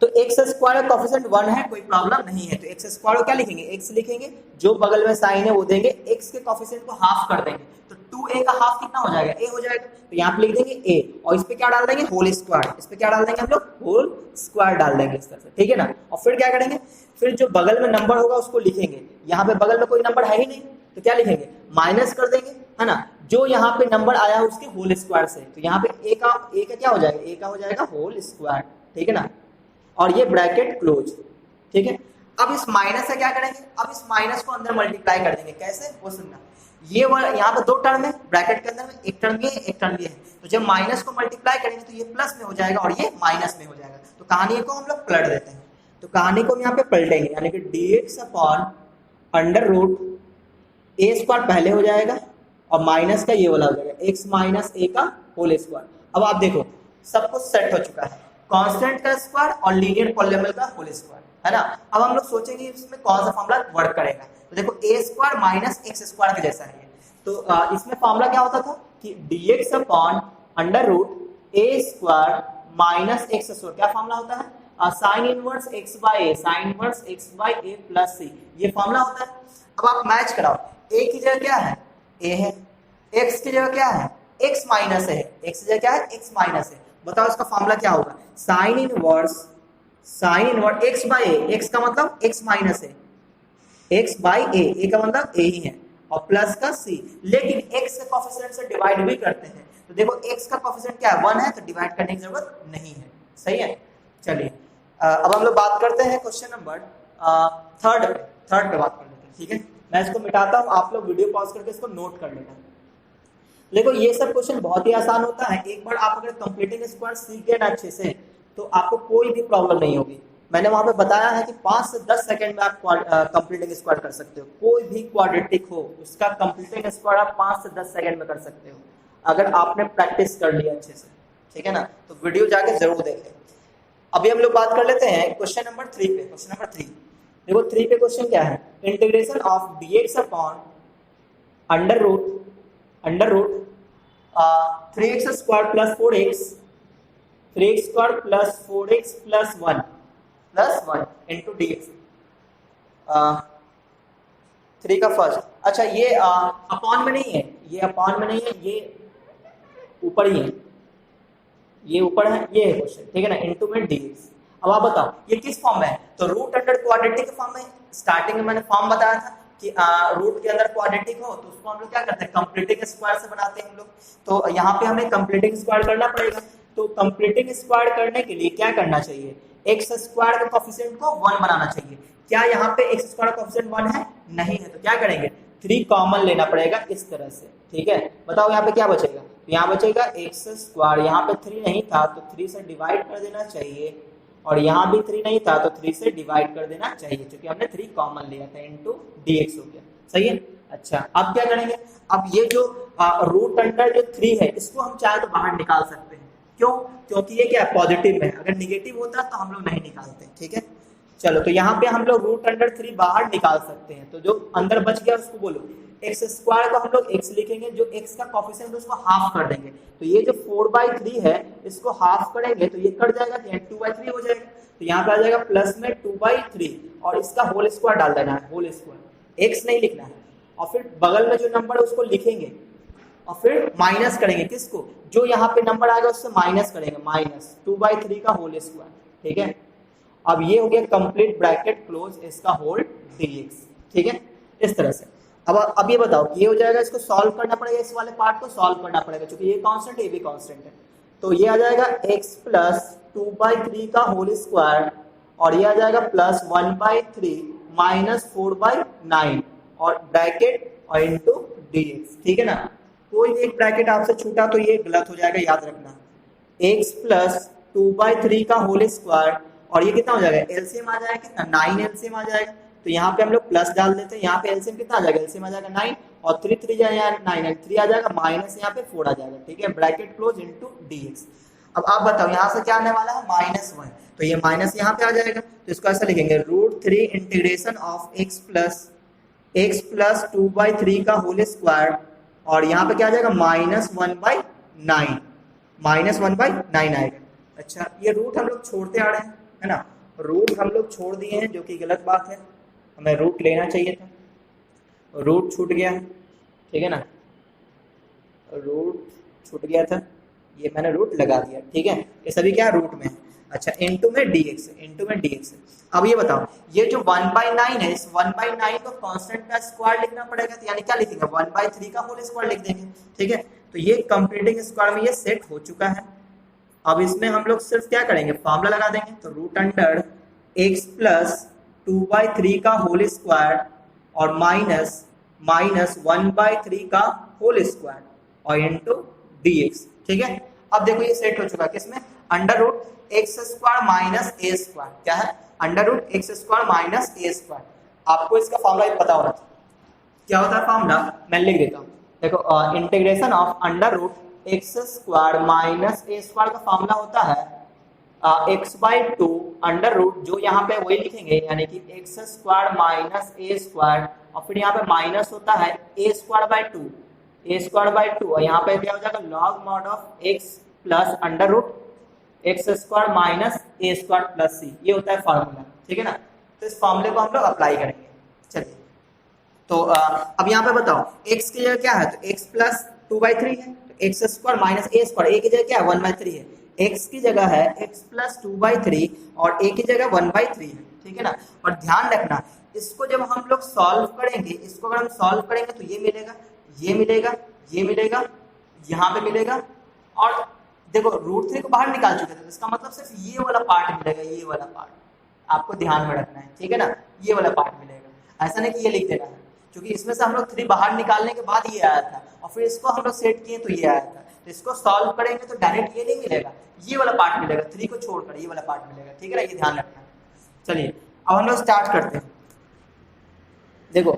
तो x² का कोएफिशिएंट 1 है, कोई प्रॉब्लम नहीं है। तो x² को क्या लिखेंगे, x लिखेंगे, जो बगल में साइन है वो देंगे, x के कोएफिशिएंट को हाफ कर देंगे, तो 2a का हाफ कितना हो जाएगा, a हो जाएगा। तो यहाँ पे लिख देंगे a और इस पे क्या डाल देंगे, होल स्क्वायर। इस पे क्या डाल देंगे हम लोग, होल स्क्वायर डाल देंगे इस तरह से, ठीक है ना। और फिर क्या करेंगे, फिर जो बगल में नंबर होगा उसको लिखेंगे। यहाँ पे बगल में कोई नंबर है ही नहीं, तो क्या लिखेंगे, माइनस कर देंगे, है ना। जो यहाँ पे नंबर आया है उसके होल स्क्वायर से, तो यहाँ पे a का क्या हो जाएगा, a का हो जाएगा होल स्क्वायर, ठीक है ना। और ये ब्रैकेट क्लोज, ठीक है। अब इस माइनस से क्या करेंगे, अब इस माइनस को अंदर मल्टीप्लाई कर देंगे, कैसे वो सुनना। ये वाला यहाँ पे 2 टर्म है ब्रैकेट के अंदर में, एक टर्म ये है, एक टर्म ये है, तो जब माइनस को मल्टीप्लाई करेंगे तो ये प्लस में हो जाएगा और ये माइनस में हो जाएगा। तो कहानी को हम लोग पलट देते हैं, तो कहानी को हम यहाँ पे पलटेंगे, यानी कि dx/√a² पहले हो जाएगा और माइनस का ये वाला हो जाएगा x - a का होल स्क्वायर। अब आप देखो सब कुछ सेट हो चुका है, कांस्टेंट का स्क्वायर और लीनियर पॉलीनोमियल का होल स्क्वायर, है ना। अब हम लोग सोचेंगे इसमें कौन सा फॉर्मूला वर्क करेगा, तो देखो a² - x² के जैसा है। तो इसमें फॉर्मूला क्या होता था कि dx/√a² - x², क्या फॉर्मूला होता है, sin inverse x/a, sin inverse x/a + c, ये फॉर्मूला होता है। अब आप मैच कराओ, a की जगह क्या है, a है, x की जगह क्या है, x माइनस है, x की जगह क्या है, x माइनस है। बताओ इसका फॉर्मूला क्या होगा, sin इनवर्स x/a, x का मतलब x माइनस है, x/a, का मतलब a ही है, और प्लस का c, लेकिन x के कोएफिशिएंट से डिवाइड भी करते हैं। तो देखो x का कोएफिशिएंट क्या है, 1 है, तो डिवाइड करने की जरूरत नहीं है, सही है। चलिए अब हम लोग बात करते हैं क्वेश्चन नंबर थर्ड पे बात कर लेते हैं, ठीक है। मैं इसको मिटाता हूँ, आप लोग वीडियो पॉज करके इसको नोट कर लेना। देखो ये सब क्वेश्चन बहुत ही आसान होता है, एक बार आप अगर कंप्लीटिंग स्क्वायर सीख गए ना अच्छे से तो आपको कोई भी प्रॉब्लम नहीं होगी। मैंने वहां पे बताया है कि 5 से 10 सेकंड में आप कंप्लीटिंग स्क्वायर कर सकते हो, कोई भी क्वाड्रेटिक हो उसका कंप्लीटिंग स्क्वायर आप 5 से 10 सेकंड में कर सकते हो, अगर आपने प्रैक्टिस कर लिया अच्छे से, ठीक है ना। तो वीडियो जाके जरूर देखें। अभी हम लोग बात कर लेते हैं क्वेश्चन नंबर 3 पे। क्वेश्चन नंबर 3 देखो, 3 पे क्वेश्चन क्या है, integration of dx/√√3x² + 4x 3x² + 4x + 1 into dx। 3 का फर्स्ट, अच्छा ये अपॉन में नहीं है, ये अपॉन में नहीं है, ये ऊपर ही है, ये ऊपर है, ये है क्वेश्चन, ठीक है ना, इनटू में dx। अब आप बताओ ये किस फॉर्म में है, तो रूट अंडर क्वाड्रेटिक के फॉर्म में। स्टार्टिंग में मैंने फॉर्म बताया था कि रूट के अंदर क्वाड्रेटिक हो तो उसको हम लोग क्या करते हैं, कंप्लीटिंग स्क्वायर से बनाते हैं हम लोग। तो यहाँ पे हमें कंप्लीटिंग स्क्वायर करना पड़ेगा। तो कंप्लीटिंग स्क्वायर करने के लिए क्या करना चाहिए, एक्स स्क्वायर के कोफिशिएंट को 1 बनाना चाहिए। क्या यहाँ पे एक्स स्क्वायर का कोफिशिएंट 1 है, नहीं है, तो क्या करेंगे 3 कॉमन लेना पड़ेगा इस तरह से, ठीक है। बताओ यहाँ पे क्या बचेगा, तो यहाँ बचेगा एक्स स्क्वायर, यहाँ पे 3 नहीं था तो 3 से डिवाइड कर देना चाहिए, और यहाँ भी 3 नहीं था तो 3 से डिवाइड कर देना चाहिए, क्योंकि हमने 3 कॉमन लिया था, इनटू dx हो गया, सही है। अच्छा अब क्या करेंगे, अब ये जो रूट अंडर जो 3 है इसको हम चाहे तो बाहर निकाल सकते हैं, क्यों, क्योंकि ये क्या है पॉजिटिव में है, अगर निगेटिव होता तो हम लोग नहीं निकालते, ठीक है। चलो तो यहाँ पे हम लोग रूट अंडर 3 बाहर निकाल सकते हैं, तो जो अंदर बच गया उसको बोलो एक्स स्क्वायर को हम लोग x लिखेंगे, जो x का कोफिशिएंट है उसको हाफ कर देंगे, तो ये जो 4/3 है इसको हाफ करेंगे तो ये कट जाएगा, तो 2/3 हो जाएगा, तो यहाँ पे आ जाएगा प्लस में 2/3 और इसका होल स्क्वायर डाल देना है, होल स्क्वायर, x नहीं लिखना है, और फिर बगल में जो नंबर है उसको लिखेंगे और फिर माइनस करेंगे, किसको, जो यहाँ पे नंबर आएगा उससे माइनस करेंगे, माइनस 2/3 का होल स्क्वायर, ठीक है। अब ये हो गया कंप्लीट ब्रैकेट क्लोज इसका होल dx, ठीक है, इस तरह से। अब ये बताओ ये हो जाएगा, इसको सॉल्व करना पड़ेगा, इस वाले पार्ट को सॉल्व करना पड़ेगा, क्योंकि ये कांस्टेंट है, ये भी कांस्टेंट है, तो ये आ जाएगा x प्लस 2/3 का होल स्क्वायर, और ये आ जाएगा प्लस 1/3 माइनस 4/9 और ब्रैकेट और इनटू dx, ठीक है ना। कोई भी एक ब्रैकेट आपसे छूटा तो ये गलत हो जाएगा, याद रखना, x प्लस 2/3 का होल स्क्वायर, और ये कितना हो जाएगा, एलसीएम आ जाएगा कितना, 9 एलसीएम आ जाएगा, तो यहाँ पे हम लोग प्लस डाल देते हैं, यहाँ पे एलसीएम कितना आ जाएगा, एलसीएम आ जाएगा 9 और 3 3 जाएगा 9, 3 आ जाएगा माइनस यहाँ पे 4 आ जाएगा, ठीक है, ब्रैकेट क्लोज इनटू dx। अब आप बताओ यहाँ से क्या आने वाला है, -1, तो ये माइनस यहाँ पे आ जाएगा, तो इसको ऐसा लिखेंगे √3 इंटीग्रेशन ऑफ x प्लस 2/3 का होल स्क्वायर, और यहाँ पे क्या आ जाएगा -1/9, -1/9 आएगा। अच्छा ये रूट हम लोग छोड़ते आ रहे हैं, है ना, रूट हम लोग छोड़ दिए हैं, जो कि गलत बात है, हमें रूट लेना चाहिए था, रूट छूट गया है, ठीक है ना, रूट छूट गया था, ये मैंने रूट लगा दिया, ठीक है, ये सभी क्या रूट में है। अच्छा इनटू में dx, अब ये बताओ ये जो 1/9 है, इस 1/9 को कांस्टेंट का स्क्वायर लिखना पड़ेगा, तो यानी क्या लिखेंगे 1/3 का होल स्क्वायर लिख देंगे, ठीक है। तो ये कंप्लीटिंग स्क्वायर में ये सेट हो चुका है। अब इसमें हम लोग सिर्फ क्या करेंगे, फॉर्मूला लगा देंगे, तो रूट अंडर x प्लस 2/3 का होल स्क्वायर और माइनस 1/3 का होल स्क्वायर और इनटू dx, ठीक है। अब देखो ये सेट हो चुका है किसमें, under root x square minus a square, क्या है, under root x square minus a square. आपको इसका फॉर्मूला पता होना चाहिए, क्या होता है फॉर्मूला, मैं लिख देता हूँ, देखो integration of under root x square minus a square का फॉर्मूला होता है x/2 अंडर रूट, जो यहाँ पे वही लिखेंगे, यानी कि x square minus a square, और फिर यहाँ पे माइनस होता है a²/2 और यहाँ पे क्या हो जाएगा log mod of x plus under root x square minus a square plus c, ये होता है फॉर्मूला, ठीक है ना। तो इस फॉर्मूले को हम लोग अप्लाई करेंगे। चलिए तो अब यहाँ पे बताओ x की जगह क्या है, तो x प्लस 2/3 है, तो x square minus a square, a की जगह क्या है 1/3 है, x की जगह है x प्लस 2/3 और a की जगह 1/3 है, ठीक है ना। और ध्यान रखना इसको जब हम लोग सॉल्व करेंगे, इसको अगर हम सॉल्व करेंगे तो ये मिलेगा, ये मिलेगा, ये मिलेगा, यहाँ पे मिलेगा, और देखो √3 को बाहर निकाल चुके थे, तो इसका मतलब सिर्फ ये वाला पार्ट मिलेगा, ये वाला पार्ट आपको ध्यान में रखना है, ठीक है ना, ये वाला पार्ट मिलेगा, ऐसा नहीं कि ये लिख देना है, क्योंकि इसमें से हम लोग 3 बाहर निकालने के बाद ये आया था और फिर इसको हम लोग सेट किए तो ये आया था, तो इसको सॉल्व करेंगे तो डायरेक्ट ये नहीं मिलेगा, ये वाला पार्ट मिलेगा, 3 को छोड़कर ये वाला पार्ट मिलेगा, ठीक है ना, ये ध्यान रखना। चलिए अब हम लोग स्टार्ट करते हैं। देखो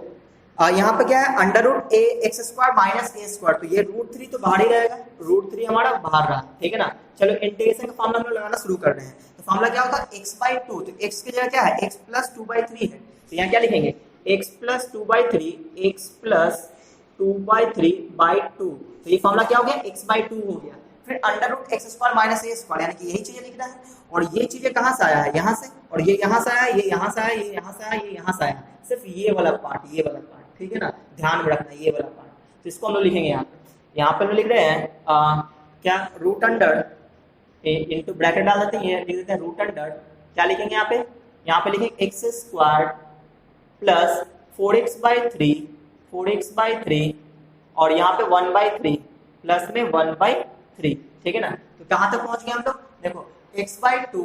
यहाँ पे क्या है under root A x square minus a square, तो ये √3 तो बाहर ही रहेगा, √3 हमारा बाहर रहा, ठीक है ना। चलो इंटीग्रेशन का फॉर्मूला हम लोग लगाना शुरू कर रहे हैं, तो फॉर्मूला क्या होता है x/2, तो x की जगह क्या है x प्लस 2/3 है, तो यहाँ क्या लिखेंगे x प्लस 2/3, x प्लस 2/3/2, तो ये फॉर्मूला क्या हो गया x/2 हो गया। फिर under root x square minus a square, यानी कि यही चीजें लिखना है। और ये चीजें कहाँ से आया है, यहाँ से, और ये यहाँ से आया, ये यहाँ से आया, ये यहाँ से आया, ये यहाँ से आया, सिर्फ ये वाला पार्ट, ये वाला पार्ट, ठीक है ना, ध्यान में रखना ये वाला पार्ट। तो इसको हम लोग लिखेंगे यहाँ पे हम लिख रहे हैं क्या, रूट अंडर इनटू ब्रैकेट डाल देते हैं, ये लिख देते हैं रूट अंडर, क्या लिखेंगे यहाँ पे लिखेंगे x square plus 4x by three और यहाँ पे 1/3 प्लस में 1/3, ठीक है ना। तो कहाँ तक पहुंच गए हम लोग, देखो x/2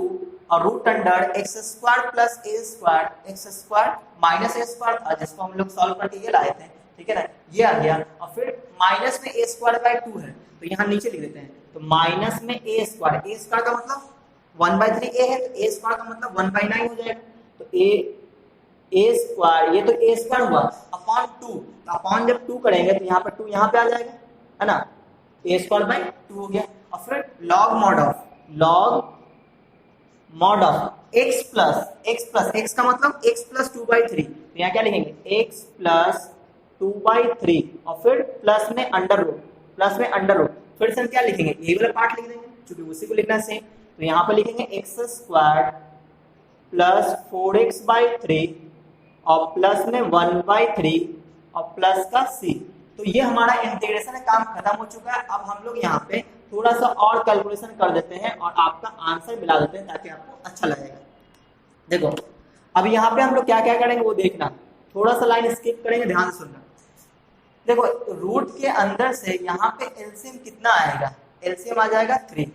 और root under x square plus a square, x square minus a square था जिसको हम लोग सॉल्व करके ये लाए थे, ठीक है ना, ये आ गया। और फिर माइनस में ए स्क्वायर बाई 2 है, तो यहाँ नीचे लिख देते हैं, तो माइनस में ए स्क्वायर का मतलब 1/3 ए है, तो ए स्क्वायर का मतलब 1/9 हो जाएगा। तो ए स्क्वायर, ये तो ए स्क्वायर हुआ अपॉन 2, तो अपॉन जब 2 करेंगे तो यहाँ पर 2 यहाँ पे आ जाएगा, है ना, ए स्क्वायर बाई 2 हो गया। और फिर log mod of x plus का मतलब x प्लस 2/3, तो यहाँ क्या लिखेंगे x प्लस 2/3 और फिर प्लस में अंडर रूट, फिर से हम क्या लिखेंगे, ये वाला पार्ट लिख देंगे क्योंकि उसी को लिखना है सेम। तो यहाँ पे लिखेंगे एक्स स्क्वायर प्लस 4x/3 और प्लस में 1/3 और प्लस का c। तो ये हमारा इंटीग्रेशन का काम खत्म हो चुका है। अब हम लोग यहाँ पे थोड़ा सा और कैलकुलेशन कर देते हैं और आपका आंसर मिला देते हैं ताकि आपको अच्छा लगेगा। देखो अब यहाँ पे हम लोग क्या क्या करेंगे वो देखना, थोड़ा सा लाइन स्किप करेंगे, ध्यान से सुनना। देखो रूट के अंदर से यहाँ पे एलसीएम कितना आएगा, एलसीएम आ जाएगा 3,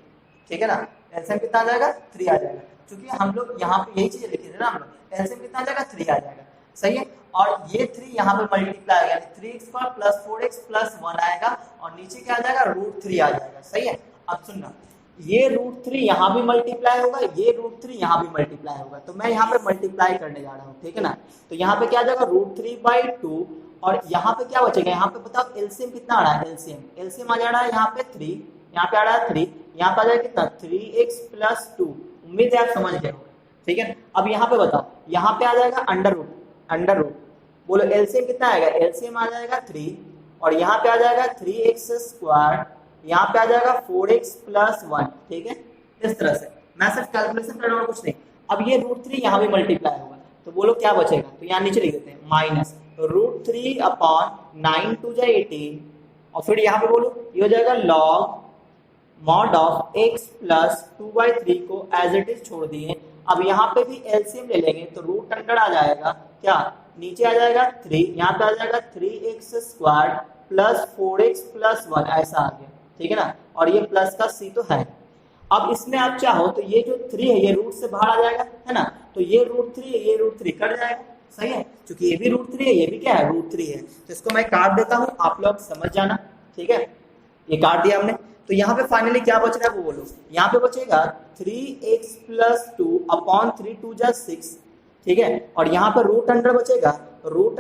ठीक है ना, एलसीएम कितना आ जाएगा 3 आ जाएगा, क्योंकि हम लोग यहाँ पे यही चीजें लिखे थे ना हम लोग, एलसीएम कितना आ जाएगा 3 आ जाएगा, सही है। और ये 3 यहाँ पे मल्टीप्लाई आ गया, 3x² प्लस 4x प्लस 1 आएगा और नीचे क्या आ जाएगा √3 आ जाएगा, सही है। अब सुनना, ये √3 यहाँ भी मल्टीप्लाई होगा, ये √3 यहाँ भी मल्टीप्लाई होगा, तो मैं यहाँ पे मल्टीप्लाई करने जा रहा हूँ, ठीक है ना। तो यहाँ पे क्या आ जाएगा √3/2 और यहाँ पे क्या बचेगा, यहाँ पे बताओ एलसीएम कितना आ रहा है, एलसीएम आ जा रहा है यहाँ पे 3, यहाँ पे आ रहा है 3, यहाँ पे आ जाएगा कितना 3x प्लस 2, उम्मीद है आप समझ गए हो, ठीक है। अब यहाँ पे बताओ, यहाँ पे आ जाएगा अंडर रूट, बोलो एलसीएम कितना आएगा, एलसीएम आ जाएगा 3 और यहाँ पे आ जाएगा 3x², यहाँ पे आ जाएगा 4x प्लस 1, ठीक है। इस तरह से मैं सिर्फ कैलकुलेशन कर रहा हूँ, कुछ नहीं। अब ये √3 यहाँ भी मल्टीप्लाई होगा, तो बोलो क्या बचेगा, तो यहाँ नीचे लिख देते हैं माइनस √3 अपॉन 9 2 जा 18 और फिर यहाँ पे बोलो ये हो जाएगा log mod of x plus 2/3 को एज इट इज छोड़ दिए। अब यहाँ पे भी एलसीएम ले लेंगे तो रूट अंडर आ जाएगा, क्या नीचे आ जाएगा 3, यहाँ पे आ जाएगा 3x² प्लस 4x प्लस 1, ऐसा आ गया, ठीक है ना। और ये प्लस का c तो है। अब इसमें आप चाहो तो ये जो 3 है ये रूट से बाहर आ जाएगा, है ना, तो ये √3 है, ये √3 कट जाएगा, सही है, क्योंकि ये भी √3 है, ये भी क्या है √3 है। तो इसको मैं काट देता हूँ, आप लोग समझ जाना, ठीक है। ये काट दिया हमने, तो यहाँ पे फाइनली क्या बच रहा है वो बोलो, यहाँ पे बचेगा 3x प्लस 2 अपॉन 3 2 जा 6, ठीक है। और यहाँ पर रूट अंडर बचेगा, root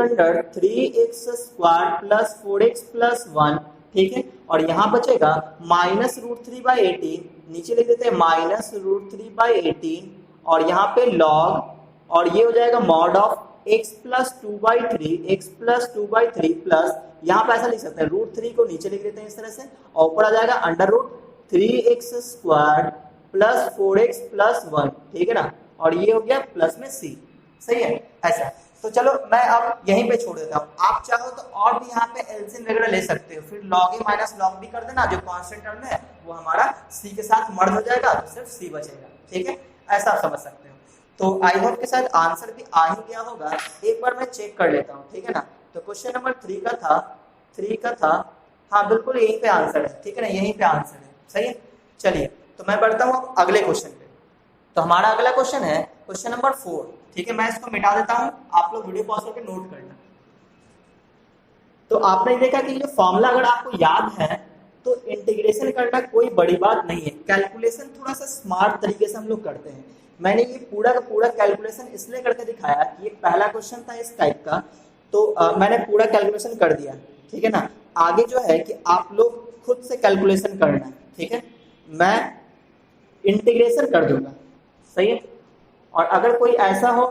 under 3x² plus 4x plus 1, ठीक है। और यहाँ बचेगा माइनस √3/18, नीचे लिख देते हैं माइनस √3/18 और यहाँ पे लॉग, और ये हो जाएगा mod of x plus 2/3 plus, यहाँ पे ऐसा लिख सकते हैं √3 को नीचे लिख देते हैं इस तरह से और ऊपर आ जाएगा under root 3x² plus 4x plus 1, ठीक है ना। और ये हो गया प्लस में c, सही है ऐसा। तो चलो मैं अब यहीं पे छोड़ देता हूँ, आप चाहो तो और भी यहाँ पे एलसीएम वगैरह ले सकते हो, फिर log a minus log b कर देना, जो कांस्टेंट टर्म है वो हमारा c के साथ मर्ज हो जाएगा, तो सिर्फ c बचेगा, ठीक है, ऐसा आप समझ सकते हो। तो आई होप के साथ आंसर भी आ ही गया होगा, एक बार मैं चेक कर लेता हूँ, ठीक है ना। तो क्वेश्चन नंबर 3 का था, हाँ बिल्कुल यहीं पे आंसर है, ठीक है ना, यहीं पे आंसर है, सही है। चलिए तो मैं बढ़ता हूँ अगले क्वेश्चन पे। तो हमारा अगला क्वेश्चन है क्वेश्चन नंबर 4, ठीक है। मैं इसको मिटा देता हूँ, आप लोग वीडियो पॉज करके नोट करना। तो आपने देखा कि ये फॉर्मूला अगर आपको याद है तो इंटीग्रेशन करना कोई बड़ी बात नहीं है, कैलकुलेशन थोड़ा सा स्मार्ट तरीके से हम लोग करते हैं। मैंने ये पूरा का पूरा कैलकुलेशन इसलिए करके दिखाया कि ये पहला क्वेश्चन था इस टाइप का, तो मैंने पूरा कैलकुलेशन कर दिया, ठीक है ना। आगे जो है कि आप लोग खुद से कैलकुलेशन करना है, ठीक है, मैं इंटीग्रेशन कर दूंगा, सही है। और अगर कोई ऐसा हो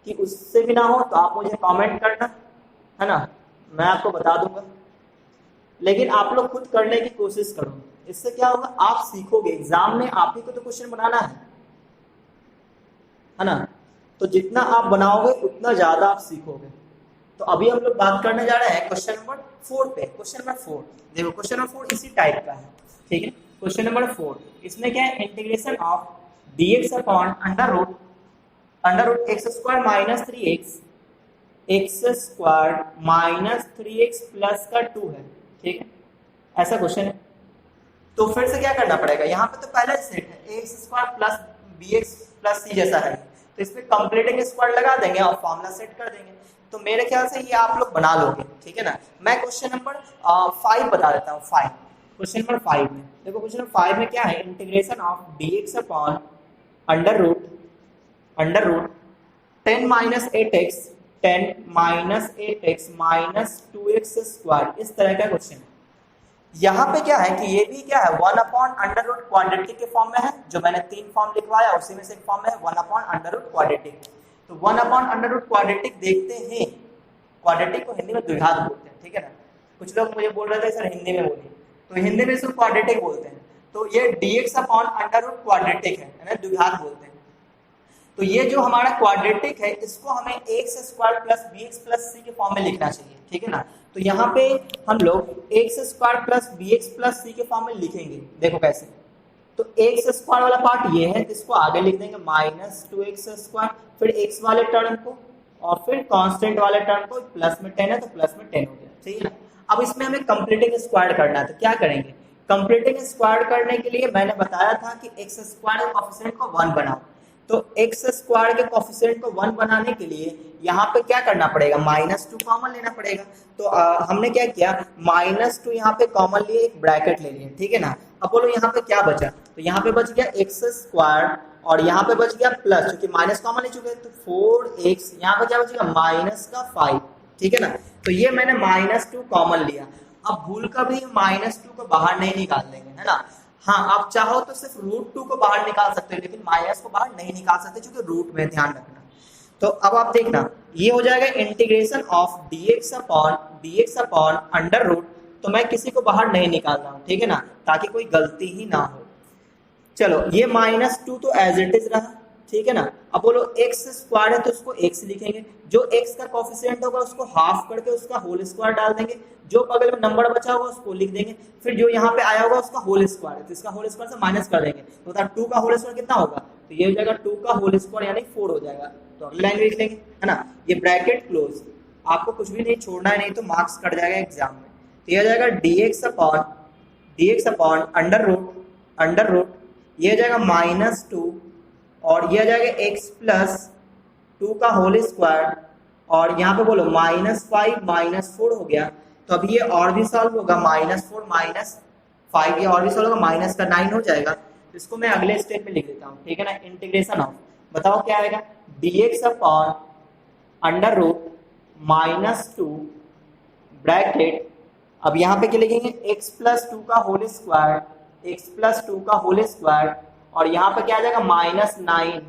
कि उससे भी ना हो तो आप मुझे कमेंट करना, है ना, मैं आपको बता दूंगा, लेकिन आप लोग खुद करने की कोशिश करो, इससे क्या होगा, आप सीखोगे, एग्जाम में आप ही को तो क्वेश्चन बनाना है ना। तो जितना आप बनाओगे उतना ज्यादा आप सीखोगे। तो अभी हम लोग बात करने जा रहे हैं क्वेश्चन नंबर 4 पे। क्वेश्चन नंबर 4 देखो, क्वेश्चन नंबर 4 इसी टाइप का है, ठीक है। क्वेश्चन नंबर 4 इसमें क्या है, integration of dx upon under root x square minus 3x x square minus 3x plus का 2 है, ठीक है, ऐसा क्वेश्चन है। तो फिर से क्या करना पड़ेगा, यहाँ पे तो पहला सेट है x square plus b x plus c जैसा है, तो इसमें कंप्लीटिंग स्क्वायर लगा देंगे और फॉर्मूला सेट कर देंगे। तो मेरे ख्याल से ये आप लोग बना लोगे, ठीक है ना। मैं क्वेश्चन नंबर 5 बता देता हूँ। 5 क्वेश्चन नंबर 5 में देखो, क्वेश्चन नंबर 5 में क्या है, integration of dx upon under root 10 minus 8x minus 2x square, इस तरह का क्वेश्चन है। यहाँ पे क्या है कि ये भी क्या है, 1 अपॉन अंडर रूट क्वाड्रेटिक के फॉर्म में है, जो मैंने 3 फॉर्म लिखवाया उसी में से एक फॉर्म में है 1 अपॉन अंडर रूट क्वाड्रेटिक। तो 1 अपॉन अंडर रूट क्वाड्रेटिक देखते हैं, क्वाड्रेटिक को हिंदी में द्विघात बोलते हैं, ठीक है ना। कुछ लोग मुझे बोल रहे थे सर हिंदी में बोलिए, तो हिंदी में इसको क्वाड्रेटिक बोलते हैं। तो ये dx upon under root quadratic है ना, द्विघात बोलते हैं। तो ये जो हमारा क्वाड्रेटिक है इसको हमें x square plus b x plus c के फॉर्म में लिखना चाहिए, ठीक है ना। तो यहाँ पे हम लोग x square plus b x plus c के फॉर्म में लिखेंगे, देखो कैसे। तो एक्स स्क्वायर वाला पार्ट ये है, इसको आगे लिख देंगे माइनस 2x स्क्वायर, फिर एक्स वाले टर्म को और फिर कांस्टेंट वाले टर्म को, प्लस में 10 है तो प्लस में 10 हो गया, ठीक है ना। अब इसमें हमें कंप्लीटिंग स्क्वायर करना है, तो क्या करेंगे, कंप्लीटिंग स्क्वायर करने के लिए मैंने बताया था कि एक्स स्क्वायर के कोएफिशिएंट को 1 बनाओ। तो एक्स स्क्वायर के कोएफिशिएंट को 1 बनाने के लिए यहाँ पे क्या करना पड़ेगा, -2 कॉमन लेना पड़ेगा। तो हमने क्या किया, -2 यहाँ पे कॉमन लिए, एक ब्रैकेट ले लिए, ठीक है ना। अब बोलो यहाँ पे क्या बचा, तो यहाँ पे बच गया एक्स स्क्वायर और यहाँ पे बच गया प्लस, क्योंकि माइनस कॉमन ले चुके हैं, तो 4x, यहाँ पे क्या बचेगा -5, ठीक है ना। तो ये मैंने -2 कॉमन लिया। अब भूल कर भी -2 को बाहर नहीं निकाल देंगे, है ना। हाँ, आप चाहो तो सिर्फ √2 को बाहर निकाल सकते हो, लेकिन माइनस को बाहर नहीं निकाल सकते, क्योंकि रूट में ध्यान रखना। तो अब आप देखना, ये हो जाएगा integration of dx upon under root, तो मैं किसी को बाहर नहीं निकाल रहा हूँ, ठीक है ना, ताकि कोई गलती ही ना हो। चलो, ये -2 तो एज इट इज रहा, ठीक है ना। अब बोलो एक्स स्क्वायर है तो उसको x लिखेंगे, जो x का कोएफिशिएंट होगा उसको हाफ करके उसका होल स्क्वायर डाल देंगे, जो बगल में नंबर बचा होगा उसको लिख देंगे, फिर जो यहाँ पे आया होगा उसका होल स्क्वायर है तो इसका होल स्क्वायर से माइनस कर देंगे, तो 2 का होल स्क्वायर कितना होगा, तो ये हो जाएगा 2 का होल स्क्वायर यानी 4 हो जाएगा। तो अगली लाइन लिख लेंगे, है ना। ये ब्रैकेट क्लोज, आपको कुछ भी नहीं छोड़ना है, नहीं तो मार्क्स कट जाएगा एग्जाम में। तो ये हो जाएगा dx अपॉन अंडर रूट, ये हो जाएगा -2 और ये आ जाएगा x प्लस 2 का होल स्क्वायर, और यहाँ पे बोलो -5 -4 हो गया। तो अब ये और भी सॉल्व होगा, -4 -5 ये और भी सॉल्व होगा, माइनस का 9 हो जाएगा। तो इसको मैं अगले स्टेप में लिख देता हूँ, ठीक है ना। इंटीग्रेशन ऑफ, बताओ क्या आएगा, dx upon under root -2 bracket, अब यहाँ पे क्या लिखेंगे, x प्लस 2 का होल स्क्वायर, और यहाँ पे क्या आ जाएगा -9,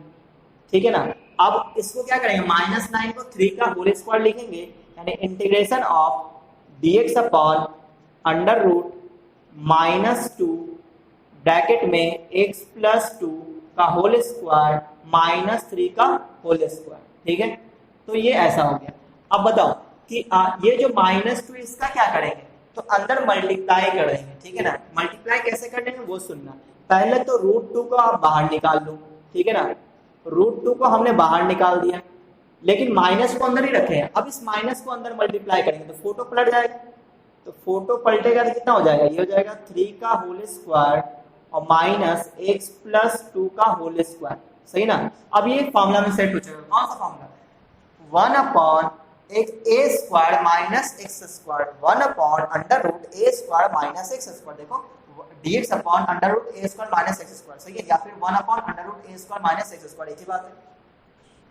ठीक है ना। अब इसको क्या करेंगे, -9 को 3 का होल स्क्वायर लिखेंगे, यानी integration of dx upon under root -2 bracket में x प्लस 2 का होल स्क्वायर -3 का होल स्क्वायर, ठीक है। तो ये ऐसा हो गया। अब बताओ कि ये जो -2 इसका क्या करेंगे, तो अंदर मल्टीप्लाई करेंगे, ठीक है ना। मल्टीप्लाई कैसे करेंगे वो सुनना, पहले तो √2 को आप बाहर निकाल लो, ठीक है ना। √2 को हमने बाहर निकाल दिया, लेकिन माइनस को अंदर ही रखे हैं। अब इस माइनस को अंदर मल्टीप्लाई करेंगे तो फोटो पलट जाएगा, तो फोटो पलटेगा तो कितना हो जाएगा, ये हो जाएगा 3 का होल स्क्वायर और -x प्लस 2 का होल स्क्वायर, सही ना। अब ये फॉर्मूला में सेट हो जाएगा, कौन सा formula, 1 upon a square minus x square, 1 upon under root a square minus x square, देखो dx upon under root a square minus x square, सही है, या फिर 1 upon under root a square minus x square, एक ही बात है।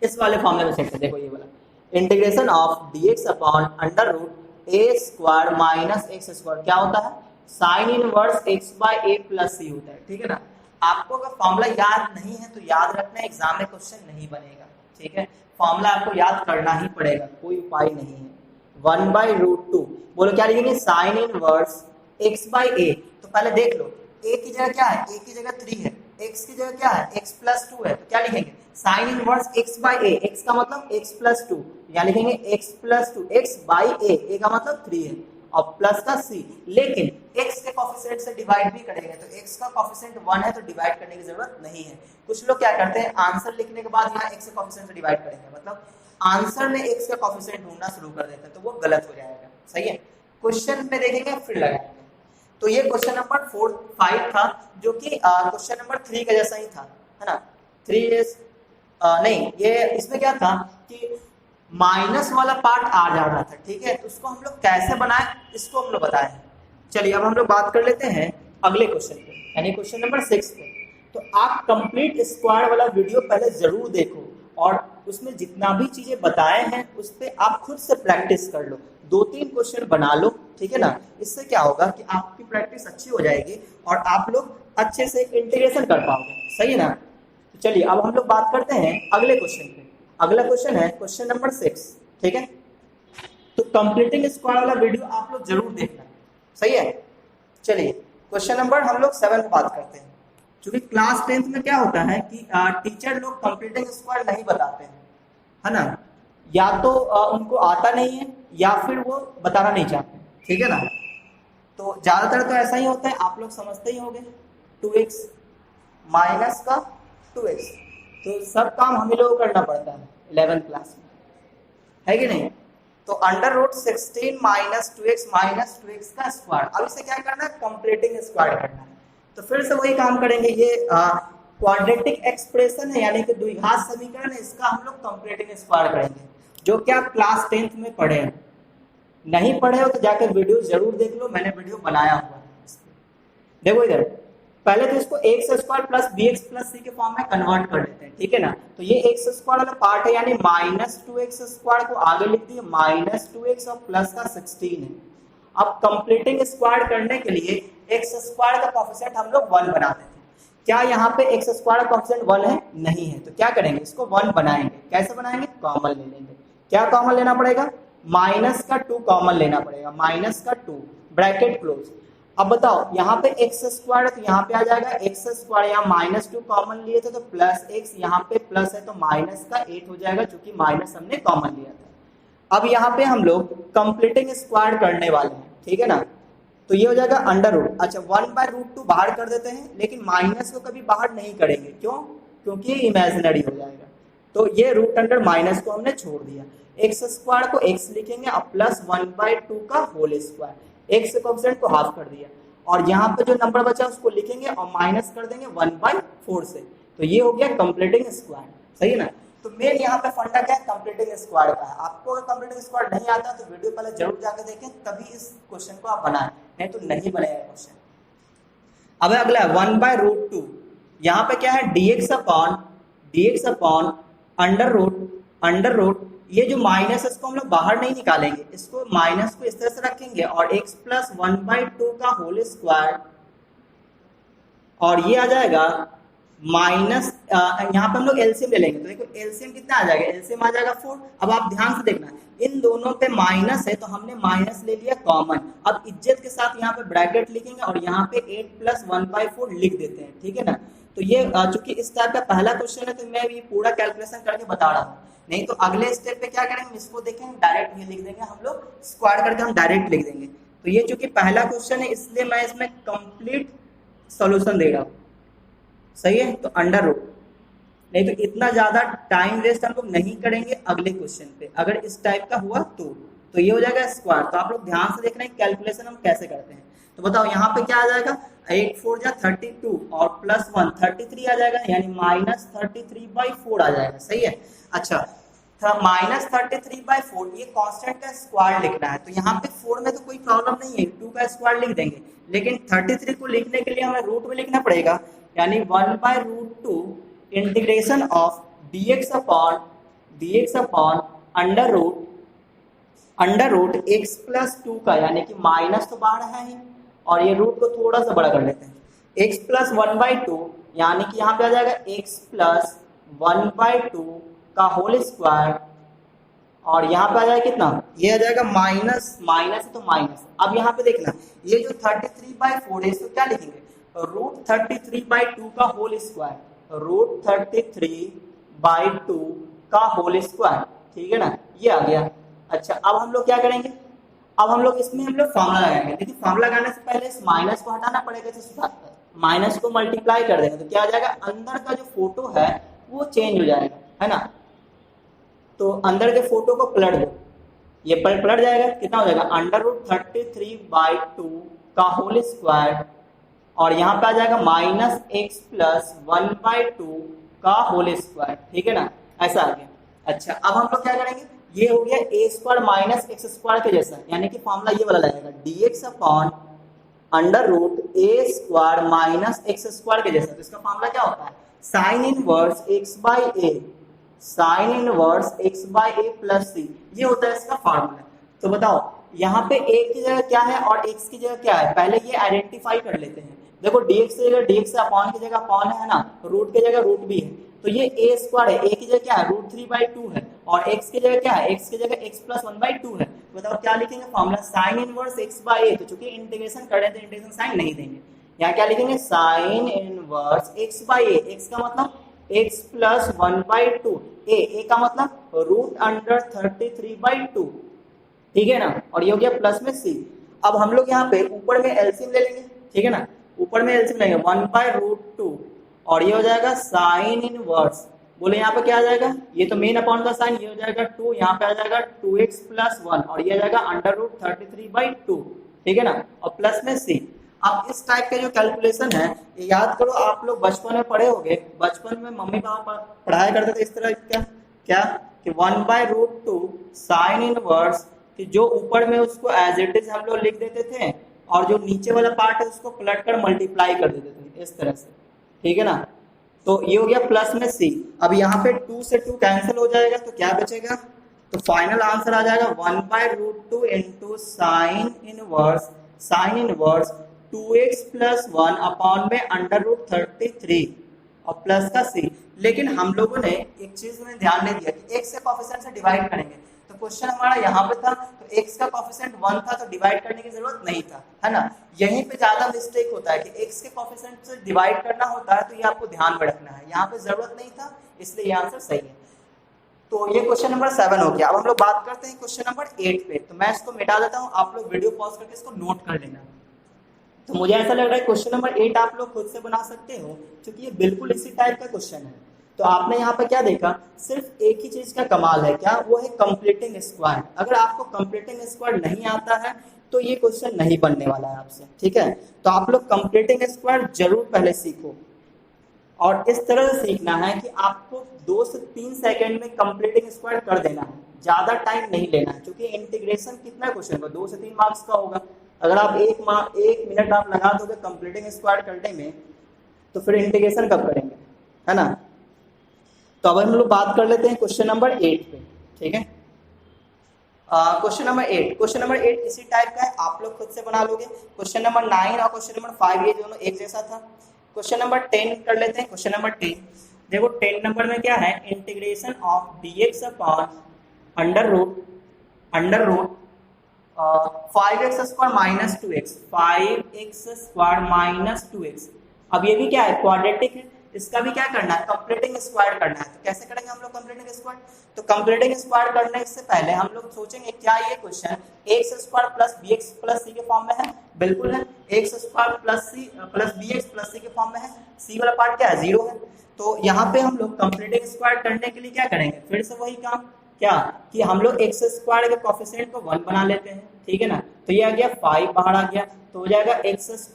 इस वाले फॉर्मूले में सेट है, देखो ये वाला integration of dx upon under root a square minus x square क्या होता है, sine inverse x by a plus c होता है, ठीक है ना। आपको अगर फॉर्मूला याद नहीं है तो याद रखना, एग्जाम में क्वेश्चन नहीं बनेगा, ठीक है। फॉर्मूला आपको याद करना ही पड़ेगा, कोई उपाय नहीं है, 1/√2। बोलो क्या लिखेंगे, साइन इनवर्स x बाई ए। तो पहले देख लो a की जगह क्या है, a की जगह 3 है, x की जगह क्या है, x प्लस 2 है, तो क्या लिखेंगे sign inverse x by A. x का मतलब x प्लस 2, या लिखेंगे x plus 2 x by A, a का मतलब 3 है और प्लस का c। लेकिन x के कोफिशिएंट से डिवाइड भी करेंगे तो x का कोफिशिएंट 1 है तो डिवाइड करने की जरूरत नहीं है। कुछ लोग क्या करते हैं, आंसर लिखने के बाद यहाँ x के कोफिशिएंट से डिवाइड करेंगे, मतलब आंसर में x का कोफिशिएंट ढूंढना शुरू कर देते हैं, तो वो गलत हो जाएगा। सही है, क्वेश्चन में देखेंगे फिर लगाएंगे। तो ये क्वेश्चन नंबर 5 था, जो कि क्वेश्चन नंबर 3 का जैसा ही था, है ना। 3 इज नहीं, ये इसमें क्या था कि माइनस वाला पार्ट आ जा रहा था, ठीक है, तो उसको हम लोग कैसे बनाए इसको हम लोग बताए हैं। चलिए अब हम लोग बात कर लेते हैं अगले क्वेश्चन पे, यानी क्वेश्चन नंबर 6 पे। तो आप कंप्लीट स्क्वायर वाला वीडियो पहले जरूर देखो और उसमें जितना भी चीजें बताए हैं उस पर आप खुद से प्रैक्टिस कर लो, 2-3 क्वेश्चन बना लो, ठीक है ना। इससे क्या होगा कि आपकी प्रैक्टिस अच्छी हो जाएगी और आप लोग अच्छे से इंटीग्रेशन कर पाओगे। सही है ना। तो चलिए अब हम लोग बात करते हैं अगले क्वेश्चन पे। अगला क्वेश्चन है क्वेश्चन नंबर 6, ठीक है। तो कंप्लीटिंग स्क्वायर वाला वीडियो आप लोग जरूर देखना, सही है। चलिए क्वेश्चन नंबर हम लोग 7 पे बात करते हैं। क्योंकि क्लास 10th में क्या होता है कि टीचर लोग कंप्लीटिंग स्क्वायर नहीं बताते हैं, है ना, या तो उनको आता नहीं है या फिर वो बताना नहीं चाहते, ठीक है ना। तो ज्यादातर तो ऐसा ही होता है, आप लोग समझते ही होंगे 2x माइनस का 2x, तो सब काम हम ही लोगों को करना पड़ता है 11th क्लास में, है कि नहीं। तो √16 माइनस 2x का स्क्वायर, अब इसे क्या करना है, कंप्लीटिंग स्क्वायर करना है। तो फिर से वही काम करेंगे, ये क्वाड्रेटिक एक्सप्रेशन है यानी कि द्विघात समीकरण है, इसका हम लोग कंप्लीटिंग स्क्वायर करेंगे, जो कि आप क्लास 10th में पढ़े हैं। नहीं पढ़े हो तो जाकर वीडियो जरूर देख लो, मैंने वीडियो बनाया हुआ है। देखो इधर, पहले तो इसको x² plus bx plus c के फॉर्म में कन्वर्ट कर लेते हैं, ठीक है ना। तो ये x² वाला पार्ट है, यानी -2x² को आगे लिख दिए -2x और प्लस का 16 है। अब कंप्लीटिंग स्क्वायर करने के लिए x² का कोफिशिएंट हम लोग 1 बनाते थे। क्या यहाँ पे x² का कोफिशिएंट 1 है? नहीं है। तो क्या करेंगे, इसको 1 बनाएंगे। कैसे बनाएंगे, कॉमन ले लेंगे। क्या कॉमन लेना पड़ेगा, माइनस का 2 कॉमन लेना पड़ेगा, माइनस का 2 ब्रैकेट क्लोज। अब बताओ यहाँ पे x² है तो यहाँ पे आ जाएगा x², यहाँ -2 कॉमन लिए थे तो प्लस x, यहाँ पे प्लस है तो माइनस का 8 हो जाएगा, क्योंकि माइनस हमने कॉमन लिया था। अब यहाँ पे हम लोग कंप्लीटिंग स्क्वायर करने वाले हैं, ठीक है ना। तो ये हो जाएगा √। अच्छा 1/√2 बाहर कर देते हैं, लेकिन माइनस को कभी बाहर नहीं करेंगे, क्यों, क्योंकि ये इमेजिनरी हो जाएगा। तो ये √ माइनस को हमने छोड़ दिया, x² को x लिखेंगे और प्लस 1/2 का होल स्क्वायर, x के कोफिशिएंट को हाफ कर दिया और यहाँ पे जो नंबर बचा उसको लिखेंगे और माइनस कर देंगे 1/4 से। तो ये हो गया कंप्लीटिंग स्क्वायर, सही है ना। तो मेन यहाँ पे फंडा क्या है, कंप्लीटिंग स्क्वायर का है। आपको अगर कंप्लीटिंग स्क्वायर नहीं आता तो वीडियो पहले जरूर जाकर देखें, तभी इस क्वेश्चन को आप बनाएं, नहीं तो नहीं बनेगा क्वेश्चन। अब अगला 1/√2, यहाँ पे क्या है, dx अपॉन अंडर रूट, ये जो माइनस है इसको हम लोग बाहर नहीं निकालेंगे, इसको माइनस को इस तरह से रखेंगे और x प्लस 1/2 का होल स्क्वायर, और ये आ जाएगा माइनस, यहाँ पे हम लोग एलसीएम ले लेंगे। तो देखो एलसीएम कितना आ जाएगा, एलसीएम आ जाएगा 4। अब आप ध्यान से देखना, इन दोनों पे माइनस है तो हमने माइनस ले लिया कॉमन। अब इज्जत के साथ यहाँ पे ब्रैकेट लिखेंगे और यहाँ पे 8 प्लस 1/4 लिख देते हैं, ठीक है ना। तो ये चूंकि इस टाइप का पहला क्वेश्चन है तो मैं ये पूरा कैलकुलेशन करके बता रहा हूँ, नहीं तो अगले स्टेप पे क्या करेंगे, इसको देखेंगे डायरेक्ट ये लिख देंगे, हम लोग स्क्वायर करके हम डायरेक्ट लिख देंगे। तो ये चूंकि पहला क्वेश्चन है इसलिए मैं इसमें कंप्लीट सॉल्यूशन दे रहा हूँ, सही है। तो √, नहीं तो इतना ज्यादा टाइम वेस्ट हम लोग नहीं करेंगे अगले क्वेश्चन पे, अगर इस टाइप का हुआ तो ये हो जाएगा स्क्वायर। तो आप लोग ध्यान से देख रहे हैं कैलकुलेशन हम कैसे करते हैं। तो बताओ यहाँ पे क्या आ जाएगा, 8 4 जा 32 और प्लस 1 33 आ जाएगा, यानी -33/4 आ जाएगा, सही है। अच्छा -33/4 ये कांस्टेंट का स्क्वायर लिखना है, तो यहाँ पे 4 में तो कोई प्रॉब्लम नहीं है, 2 का स्क्वायर लिख देंगे, लेकिन 33 को लिखने के लिए हमें रूट में लिखना पड़ेगा, यानी 1/√2 integration of dx upon under root x plus 2 का, यानी कि माइनस तो बाहर है ही और ये रूट को थोड़ा सा बड़ा कर लेते हैं, x प्लस 1/2, यानी कि यहाँ पे आ जाएगा x प्लस 1/2 का होल स्क्वायर और यहाँ पे आ जाएगा कितना, ये आ जाएगा माइनस, माइनस तो माइनस। अब यहाँ पे देखना, ये जो 33/4 है इसको क्या लिखेंगे, √33/2 का होल स्क्वायर, √33/2 का होल स्क्वायर, ठीक है ना, ये आ गया। अच्छा अब हम लोग क्या करेंगे, अब हम लोग इसमें हम लोग फॉर्मूला लगाएंगे, लेकिन फॉर्मूला लगाने से पहले इस माइनस को हटाना पड़ेगा, तो माइनस को मल्टीप्लाई कर देंगे तो क्या आ जाएगा, अंदर का जो फोटो है वो चेंज हो जाएगा, है ना। तो अंदर के फोटो को पलट दो, ये पलट जाएगा, कितना हो जाएगा, √33/2 का होल स्क्वायर, और यहाँ पे आ जाएगा -x + 1/2 का होल स्क्वायर, ठीक है ना, ऐसा आ गया। अच्छा अब हम लोग क्या करेंगे, ये हो गया a² - x² के जैसा, यानी कि फॉर्मूला ये वाला लगेगा, dx/√a² - x² के जैसा। तो इसका फॉर्मूला क्या होता है, sin inverse x/a, sin inverse x/a + c, ये होता है इसका फॉर्मूला। तो बताओ यहाँ पे a की जगह क्या है और x की जगह क्या है, पहले ये आइडेंटिफाई कर लेते हैं। देखो dx की जगह dx है, अपॉन की जगह अपॉन है ना, रूट की जगह रूट भी है, तो ये a² है, a की जगह क्या है, √3/2 है, और x की जगह क्या है, x की जगह x + 1/2 है। तो बताओ क्या लिखेंगे फॉर्मूला, sin इनवर्स x/a, तो चूंकि इंटीग्रेशन कर रहे थे इंटीग्रेशन साइन नहीं देंगे, यहाँ क्या लिखेंगे, sin इनवर्स x/a, x का मतलब x + 1/2, a का मतलब √33/2, ठीक है ना, और ये हो गया प्लस में c। अब हम लोग यहाँ पे ऊपर में एलसीएम ले लेंगे, ठीक है ना, ऊपर में एलसीएम लेंगे 1/√2, और ये हो जाएगा साइन इनवर्स, बोले यहाँ पे क्या आ जाएगा, ये तो मेन अपॉन का साइन, ये हो जाएगा 2, यहाँ पे आ जाएगा 2x + 1, और ये आ जाएगा √33/2, ठीक है ना, और प्लस में c। अब इस टाइप के जो कैलकुलेशन है ये याद करो, आप लोग बचपन में पढ़े होंगे, बचपन में मम्मी पापा पढ़ाया करते थे इस तरह क्या कि 1/√2 साइन इनवर्स, कि जो ऊपर में उसको एज इट इज हम लोग लिख देते थे, और जो नीचे वाला पार्ट है उसको पलट कर मल्टीप्लाई कर देते थे इस तरह से, ठीक है ना। तो ये हो गया प्लस में c। अब यहाँ पे 2 से 2 कैंसिल हो जाएगा, तो क्या बचेगा, तो फाइनल आंसर आ जाएगा 1/√2 into sine inverse 2x + 1 upon में √33 और प्लस का c। लेकिन हम लोगों ने एक चीज में ध्यान नहीं दिया कि x के कोएफिशिएंट से डिवाइड करेंगे, तो क्वेश्चन हमारा यहाँ पे था, तो x का कोएफिशिएंट 1 था तो डिवाइड करने की जरूरत नहीं था, है ना। यहीं पे ज्यादा मिस्टेक होता है कि x के कोएफिशिएंट से डिवाइड करना होता है, तो ये आपको ध्यान में रखना है, यहाँ पे जरूरत नहीं था, इसलिए ये आंसर सही है। तो ये क्वेश्चन नंबर 7 हो गया। अब हम लोग बात करते हैं क्वेश्चन नंबर 8 पे, तो मैं इसको मिटा देता हूँ, आप लोग वीडियो पॉज करके इसको नोट कर लेना। तो मुझे ऐसा लग रहा है क्वेश्चन नंबर 8 आप लोग खुद से बना सकते हो, क्योंकि ये बिल्कुल इसी टाइप का क्वेश्चन है। तो आपने यहाँ पे क्या देखा, सिर्फ एक ही चीज का कमाल है, क्या, वो है कंप्लीटिंग स्क्वायर। अगर आपको कंप्लीटिंग स्क्वायर नहीं आता है तो ये क्वेश्चन नहीं बनने वाला है आपसे, ठीक है। तो आप लोग कंप्लीटिंग स्क्वायर जरूर पहले सीखो, और इस तरह से सीखना है कि आपको 2 से 3 सेकंड में कंप्लीटिंग स्क्वायर कर देना है, ज्यादा टाइम नहीं लेना है, क्योंकि इंटीग्रेशन कितना क्वेश्चन का 2 से 3 मार्क्स का होगा। अगर आप 1 मिनट आप लगा दोगे कंप्लीटिंग स्क्वायर करने में, तो फिर इंटीग्रेशन कब करेंगे, है ना। तो अब हम लोग बात कर लेते हैं क्वेश्चन नंबर 8 पे, ठीक है। क्वेश्चन नंबर 8 इसी टाइप का है, आप लोग खुद से बना लोगे। क्वेश्चन नंबर 9 और क्वेश्चन नंबर 5 ये दोनों एक जैसा था। क्वेश्चन नंबर 10 कर लेते हैं। क्वेश्चन नंबर 10 देखो, 10 नंबर में क्या है, integration of dx upon under root 5x² - 2x 5x² - 2x। अब ये भी क्या है, क्वाड्रेटिक है, इसका भी क्या करना है, कंप्लीटिंग स्क्वायर करना है। तो कैसे करेंगे हम लोग कंप्लीटिंग स्क्वायर, तो कंप्लीटिंग स्क्वायर करने से पहले हम लोग सोचेंगे क्या ये क्वेश्चन x² + bx + c के फॉर्म में है, बिल्कुल है, x² + bx + c के फॉर्म में है, c वाला पार्ट क्या है, 0 है। तो यहाँ पे हम लोग कंप्लीटिंग स्क्वायर करने के लिए क्या करेंगे, फिर से वही काम, क्या कि हम लोग x² के कोएफिशिएंट को 1 बना लेते हैं, ठीक है ना। तो ये आ गया 5 बाहर आ गया, तो हो जाएगा x² -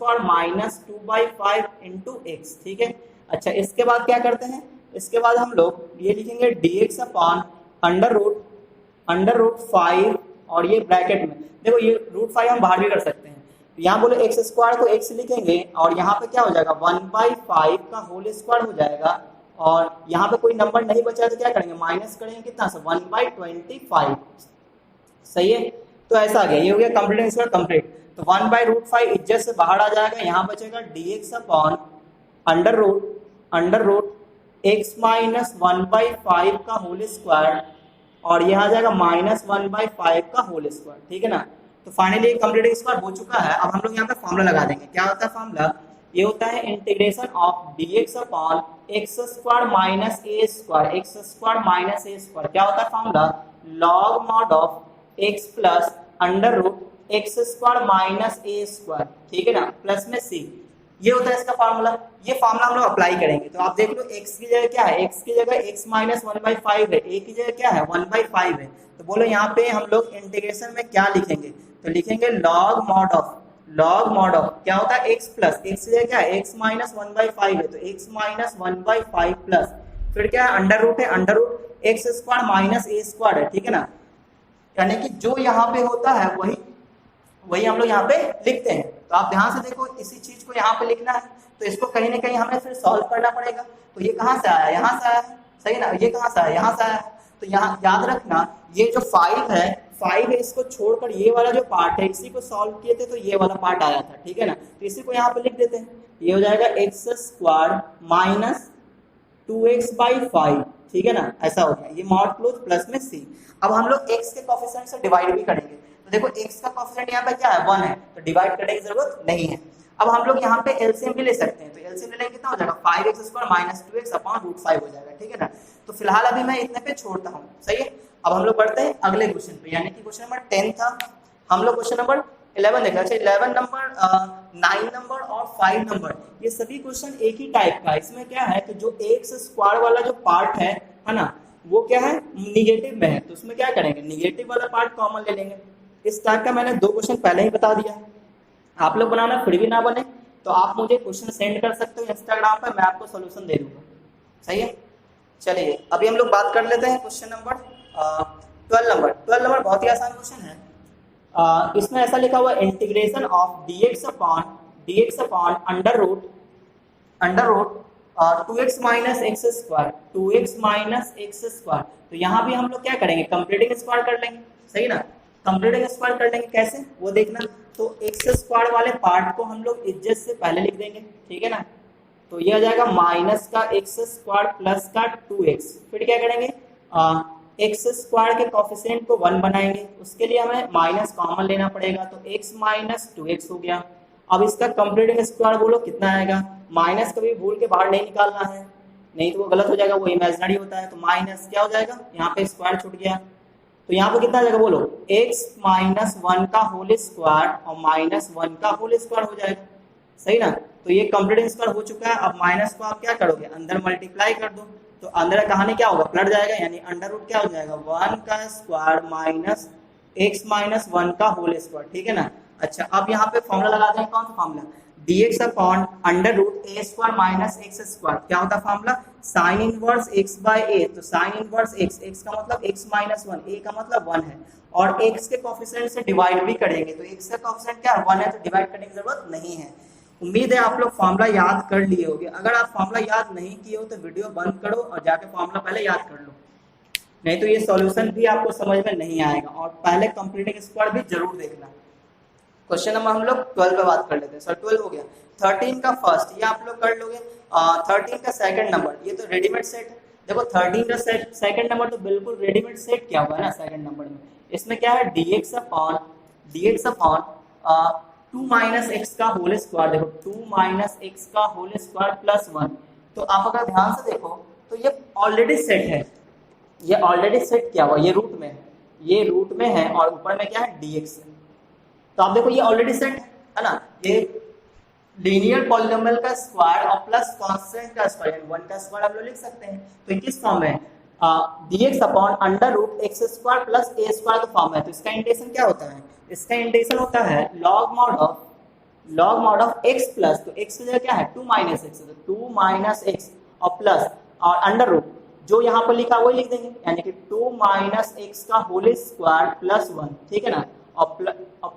2/5 × x, ठीक है। अच्छा इसके बाद क्या करते हैं, इसके बाद हम लोग ये लिखेंगे dx अपॉन अंडर रूट 5, और ये ब्रैकेट में देखो ये √5 हम बाहर भी कर सकते हैं, यहाँ बोले x² को x लिखेंगे, और यहाँ पे क्या हो जाएगा 1/5 का होल स्क्वायर हो जाएगा, और यहाँ पे कोई नंबर नहीं बचा तो क्या करेंगे, माइनस करेंगे कितना से 1/25, सही है। तो ऐसा आ गया, ये हो गया कंप्लीटिंग स्क्वायर कंप्लीट। तो 1/√5 इज्जत से बाहर आ जाएगा, यहाँ बचेगा dx upon under root x - 1/5 का होल स्क्वायर और ये आ जाएगा -1/5 का होल स्क्वायर, ठीक है ना। तो फाइनली कंप्लीट स्क्वायर हो चुका है। अब हम लोग यहाँ पे फॉर्मूला लगा देंगे। क्या होता है फॉर्मूला? ये होता है integration of dx upon x square minus a square, x square minus a square. क्या होता है formula? Log mod of x plus under root x square minus a square, ठीक है ना, प्लस में सी। ये होता है इसका फार्मूला। ये फार्मूला हम लोग अप्लाई करेंगे। तो आप देख लो x की जगह क्या है, x की जगह x माइनस 1/5 है, a की जगह क्या है 1/5 है। तो बोलो यहाँ पे हम लोग इंटीग्रेशन में क्या लिखेंगे? तो लिखेंगे लॉग मॉड ऑफ क्या होता है x प्लस, x की जगह क्या है x माइनस 1/5 है, तो x माइनस 1/5 प्लस फिर क्या है अंडर रूट है, under root x square minus a square है, ठीक है ना। यानी कि जो यहाँ पे होता है वही हम लोग यहाँ पे लिखते हैं। तो आप ध्यान से देखो, इसी चीज को यहाँ पे लिखना है, तो इसको कहीं ना कहीं हमें फिर सॉल्व करना पड़ेगा। तो ये कहाँ से आया? यहाँ से आया है, सही ना। ये कहाँ से आया? यहाँ से आया है। तो यहाँ याद रखना, ये जो 5 है इसको छोड़कर ये वाला जो पार्ट है इसी को सॉल्व किए थे, तो ये वाला पार्ट आया था, ठीक है ना। तो इसी को यहाँ पे लिख देते हैं। ये हो जाएगा एक्स स्क्वायर माइनस 2x/5, ठीक है ना, ऐसा हो गया। ये मॉड क्लोज प्लस में सी। अब हम लोग x के कोफिशिएंट से डिवाइड भी करेंगे। तो देखो x का कोफिशिएंट यहाँ पे क्या है 1 है, तो डिवाइड करने की जरूरत नहीं है। अब हम लोग यहाँ पे एलसीएम भी ले सकते हैं। तो एलसीएम लेंगे कितना हो जाएगा 5x square minus 2x upon root 5 हो जाएगा, ठीक है ना। तो फिलहाल अभी मैं इतने पे छोड़ता हूँ, सही है। अब हम लोग बढ़ते हैं अगले क्वेश्चन पे, यानी कि क्वेश्चन नंबर 10 था। हम लोग क्वेश्चन नंबर 11 देखा। अच्छा 11 नंबर, 9 नंबर और 5 नंबर, ये सभी क्वेश्चन एक ही टाइप का। इसमें क्या है कि जो एक्स स्क्वायर वाला जो पार्ट है ना, वो क्या है निगेटिव में है। तो उसमें क्या करेंगे, निगेटिव वाला पार्ट कॉमन ले लेंगे। इस टाइप का मैंने 2 क्वेश्चन पहले ही बता दिया। आप लोग बनाना फिर भी ना बने तो आप मुझे क्वेश्चन सेंड कर सकते हो इंस्टाग्राम पर, मैं आपको सोल्यूशन दे दूंगा, सही है। चलिए अभी हम लोग बात कर लेते हैं क्वेश्चन नंबर 12 नंबर बहुत ही आसान क्वेश्चन है। इसमें ऐसा लिखा हुआ integration of dx upon under root 2x minus x square. तो यहाँ भी हम लोग क्या करेंगे, कंप्लीटिंग स्क्वायर कर लेंगे, सही ना। कंप्लीटिंग स्क्वायर कर लेंगे, कैसे वो देखना। तो एक्स स्क्वायर वाले पार्ट को हम लोग इज्जत से पहले लिख देंगे, ठीक है ना। तो ये आ जाएगा माइनस का एक्स स्क्वायर प्लस का 2x। फिर क्या करेंगे, एक्स स्क्वायर के कोफिशिएंट को 1 बनाएंगे। उसके लिए हमें माइनस कॉमन लेना पड़ेगा, तो x माइनस 2x हो गया। अब इसका कंप्लीटिंग स्क्वायर बोलो कितना आएगा। माइनस कभी भूल के बाहर नहीं निकालना है, नहीं तो वो गलत हो जाएगा, वो इमेजिनरी होता है। तो माइनस क्या हो जाएगा, यहाँ पे स्क्वायर छूट गया, तो यहाँ पे कितना आ जाएगा बोलो, x माइनस 1 का होल स्क्वायर और माइनस 1 का होल स्क्वायर हो जाएगा, सही ना। तो ये कंप्लीटिंग स्क्वायर हो चुका है। अब माइनस को आप क्या करोगे, अंदर मल्टीप्लाई कर दो। तो अंदर कहानी क्या होगा, पलट जाएगा, यानी अंडर रूट क्या हो जाएगा 1 का स्क्वायर माइनस x माइनस 1 का होल स्क्वायर, ठीक है ना। अच्छा अब यहाँ पे फॉर्मूला लगा दें, कौन सा formula, dx upon under root a square minus x square. क्या होता है formula, sine inverse x by a। तो साइन इनवर्स x का मतलब x माइनस 1, a का मतलब 1 है, और x के कोफिशिएंट से डिवाइड भी करेंगे। तो x का कोफिशिएंट क्या है 1 है, तो डिवाइड करने की जरूरत नहीं है। उम्मीद है आप लोग फॉर्मूला याद कर लिए होंगे। अगर आप फॉर्मूला याद नहीं किए हो तो वीडियो बंद करो और जाके फॉर्मूला पहले याद कर लो, नहीं तो ये सॉल्यूशन भी आपको समझ में नहीं आएगा। और पहले कंप्लीटिंग स्क्वायर भी जरूर देखना। क्वेश्चन नंबर हम लोग 12 पे बात कर लेते हैं। सर 12 हो गया। 13 का फर्स्ट ये आप लोग कर लोगे। 13 का सेकंड नंबर ये तो रेडीमेड सेट है। देखो 13 का सेकंड नंबर तो बिल्कुल रेडीमेड सेट क्या हुआ है ना सेकंड नंबर में। इसमें क्या है dx अपॉन 2 माइनस एक्स का होल स्क्वायर। देखो 2 माइनस एक्स का होल स्क्वायर प्लस 1। तो आप अगर ध्यान से देखो तो ये ऑलरेडी सेट है, ये ऑलरेडी सेट क्या हुआ, ये रूट में है, ये रूट में है और ऊपर में क्या है dx है। तो आप देखो ये ऑलरेडी सेट है ना। ये लीनियर पॉलिनोमियल का स्क्वायर और प्लस कांस्टेंट का स्क्वायर 1 का स्क्वायर हम लोग लिख सकते हैं। तो किस फॉर्म में dx upon under root x square plus a square का फॉर्म है। तो इसका इंटीग्रेशन क्या होता है, इसका इंटीग्रेशन होता है log mod of x plus, तो x की जगह क्या है 2 माइनस एक्स, तो 2 माइनस एक्स और प्लस और अंडर रूट जो यहाँ पर लिखा वही लिख देंगे, यानी कि 2 माइनस एक्स का होल स्क्वायर प्लस 1, ठीक है ना, और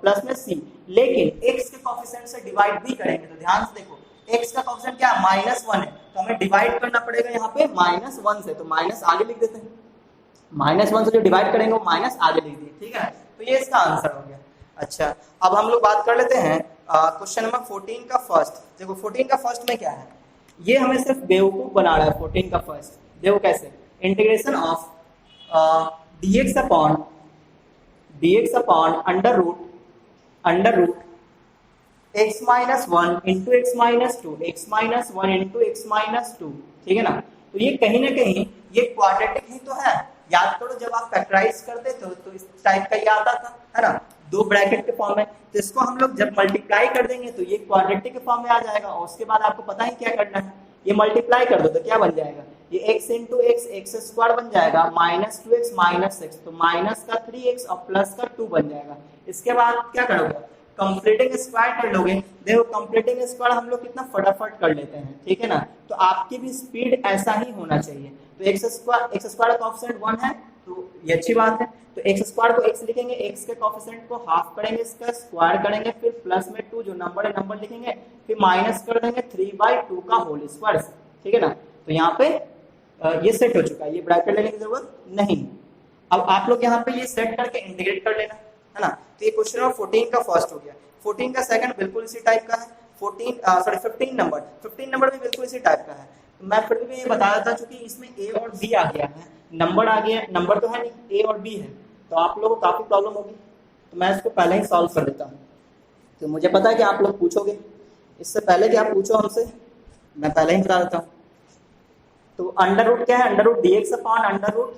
प्लस में c। लेकिन x के कोफिशिएंट से डिवाइड भी करेंगे तो ध्यान से देखो x का कोफिशिएंट क्या है -1 है, तो हमें डिवाइड करना पड़ेगा यहाँ पे -1 से, तो माइनस आगे लिख देते हैं। -1 से जो डिवाइड करेंगे वो माइनस आगे लिख दिए, ठीक है। तो ये इसका आंसर हो गया। अच्छा अब हम लोग बात कर लेते हैं क्वेश्चन नंबर 14 का फर्स्ट। देखो 14 का फर्स्ट में क्या है, ये हमें सिर्फ बेवकूफ बना रहा है। 14 का फर्स्ट देखो कैसे, integration of dx upon under root x minus 1 into x minus 2 x minus 1 into x minus 2, ठीक है ना। तो ये कहीं ना कहीं ये क्वाड्रेटिक ही तो है। याद करो जब आप फैक्टराइज करते तो इस टाइप का ये आता था, है ना, दो ब्रैकेट के फॉर्म में। तो इसको हम लोग जब मल्टीप्लाई कर देंगे तो ये क्वाड्रेटिक के फॉर्म में आ जाएगा, और उसके बाद आपको पता ही क्या करना है, ये मल्टीप्लाई कर दो तो क्या बन जाएगा, ये x into x x square बन जाएगा, माइनस 2x माइनस एक्स, तो माइनस का 3x और प्लस का 2 बन जाएगा। इसके बाद क्या करोगे, कंप्लीटिंग स्क्वायर कर लोगे। देखो कंप्लीटिंग स्क्वायर हम लोग कितना फटाफट कर लेते हैं, ठीक है ना। तो आपकी भी स्पीड ऐसा ही होना चाहिए। तो एक्स स्क्वायर का कोएफिशिएंट 1 है, तो ये अच्छी बात है। तो एक्स स्क्वायर को x लिखेंगे, x के कोएफिशिएंट को हाफ करेंगे, इसका स्क्वायर करेंगे, फिर प्लस में 2 जो नंबर है नंबर लिखेंगे, फिर माइनस कर देंगे 3/2 का होल स्क्वायर, ठीक है ना। तो यहाँ पे ये सेट हो चुका है, ये ब्रैकेट लेने की जरूरत नहीं। अब आप लोग यहाँ पे ये सेट करके इंटीग्रेट कर लेना, है ना। तो ये क्वेश्चन नंबर 14 का फर्स्ट हो गया। 14 का सेकंड बिल्कुल इसी टाइप का है। 15 नंबर भी बिल्कुल इसी टाइप का है। तो मैं फिर भी ये बता रहा था चूंकि इसमें ए और बी आ गया है, नंबर आ गया, नंबर तो है नहीं, ए और बी है, तो आप लोगों को काफी प्रॉब्लम होगी। तो मैं इसको पहले ही सॉल्व कर देता हूँ। तो मुझे पता है कि आप लोग पूछोगे, इससे पहले कि आप पूछो हमसे मैं पहले ही बता देता हूँ। तो अंडर रूट क्या है, under root dx upon under root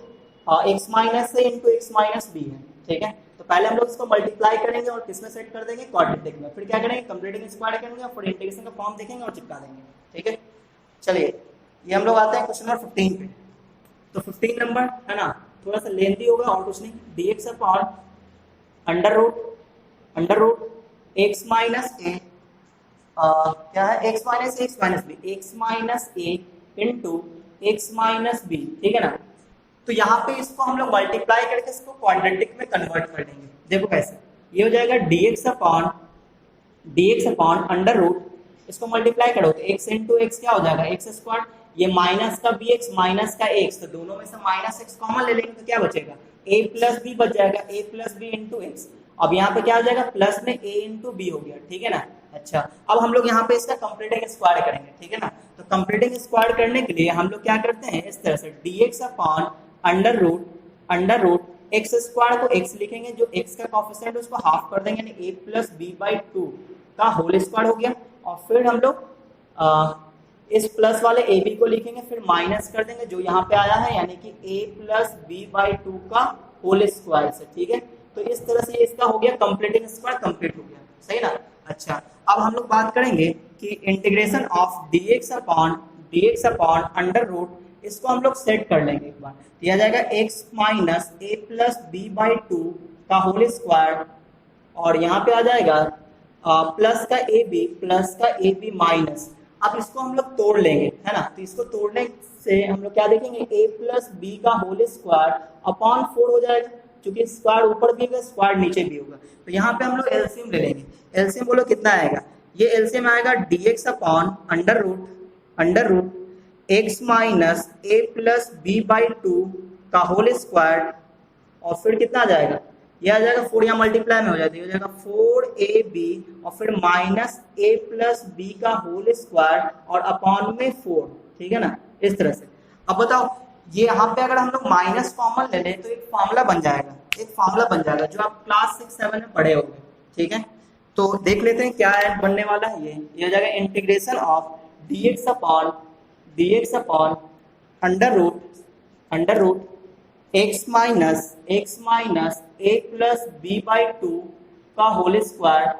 x minus a into x minus b है, ठीक है। तो पहले हम लोग इसको मल्टीप्लाई करेंगे और किसमें सेट कर देंगे, क्वाड्रेटिक में। फिर क्या करेंगे, कंप्लीटिंग स्क्वायर करेंगे और फिर इंटीग्रेशन का फॉर्म देखेंगे और चिपका देंगे, ठीक है। चलिए ये हम लोग आते हैं क्वेश्चन नंबर 15 पे। तो 15 नंबर है ना, थोड़ा सा लेंथी होगा और कुछ नहीं। dx upon under root x minus a, क्या है, x minus b, x minus a into x minus b, ठीक है ना। तो यहाँ पे इसको हम लोग मल्टीप्लाई करके इसको क्वाड्रेटिक में कन्वर्ट कर देंगे। देखो कैसे, ये हो जाएगा dx अपॉन अंडर रूट, इसको मल्टीप्लाई करो तो x इंटू एक्स क्या हो जाएगा, एक्स स्क्वायर, ये माइनस का bx माइनस का x, तो दोनों में से माइनस x कॉमन ले लेंगे तो क्या बचेगा, a प्लस बी बच जाएगा, a plus b into x. अब यहाँ पे क्या हो जाएगा, प्लस में a इंटू बी हो गया, ठीक है ना। अच्छा, अब हम लोग यहाँ पे इसका कंप्लीटिंग स्क्वायर करेंगे, ठीक है ना। तो कंप्लीटिंग स्क्वायर करने के लिए हम लोग क्या करते हैं, इस तरह से dx upon under root x square को x लिखेंगे, जो x का कोएफिशिएंट है उसको हाफ कर देंगे, यानी a प्लस बी बाई 2 का होल स्क्वायर हो गया। और फिर हम लोग इस प्लस वाले ए बी को लिखेंगे, फिर माइनस कर देंगे जो यहाँ पे आया है, यानी कि a प्लस बी बाई 2 का होल स्क्वायर से, ठीक है। तो इस तरह से इसका हो गया कंप्लीटिंग स्क्वायर, कंप्लीट हो गया, सही ना। अच्छा, अब हम लोग बात करेंगे कि integration of dx upon under root, इसको हम लोग सेट कर लेंगे एक बार। दिया जाएगा x minus a plus b by 2 का होल स्क्वायर, और यहाँ पे आ जाएगा प्लस का ए बी माइनस। अब इसको हम लोग तोड़ लेंगे, है ना। तो इसको तोड़ने से हम लोग क्या देखेंगे, a प्लस बी का होल स्क्वायर अपॉन 4 हो जाएगा, क्योंकि स्क्वायर ऊपर भी होगा स्क्वायर नीचे भी होगा। तो यहाँ पे हम लोग एलसीएम ले लेंगे। एलसीएम बोलो कितना आएगा, ये एलसीएम आएगा dx upon under root x minus a plus b by 2 का होल स्क्वायर, और फिर कितना आ जाएगा, ये आ जाएगा 4, यहाँ मल्टीप्लाई में हो जाता है, हो जाएगा 4ab और फिर माइनस a प्लस बी का होल स्क्वायर और अपॉन में 4, ठीक है ना, इस तरह से। अब बताओ, ये यहाँ पे अगर हम लोग माइनस कॉमन ले लें तो एक फॉर्मूला बन जाएगा, जो आप क्लास 6-7 में पढ़े होंगे, ठीक है। तो देख लेते हैं क्या है बनने वाला है। ये हो जाएगा integration of dx upon under root x minus a plus b by 2 का होल स्क्वायर,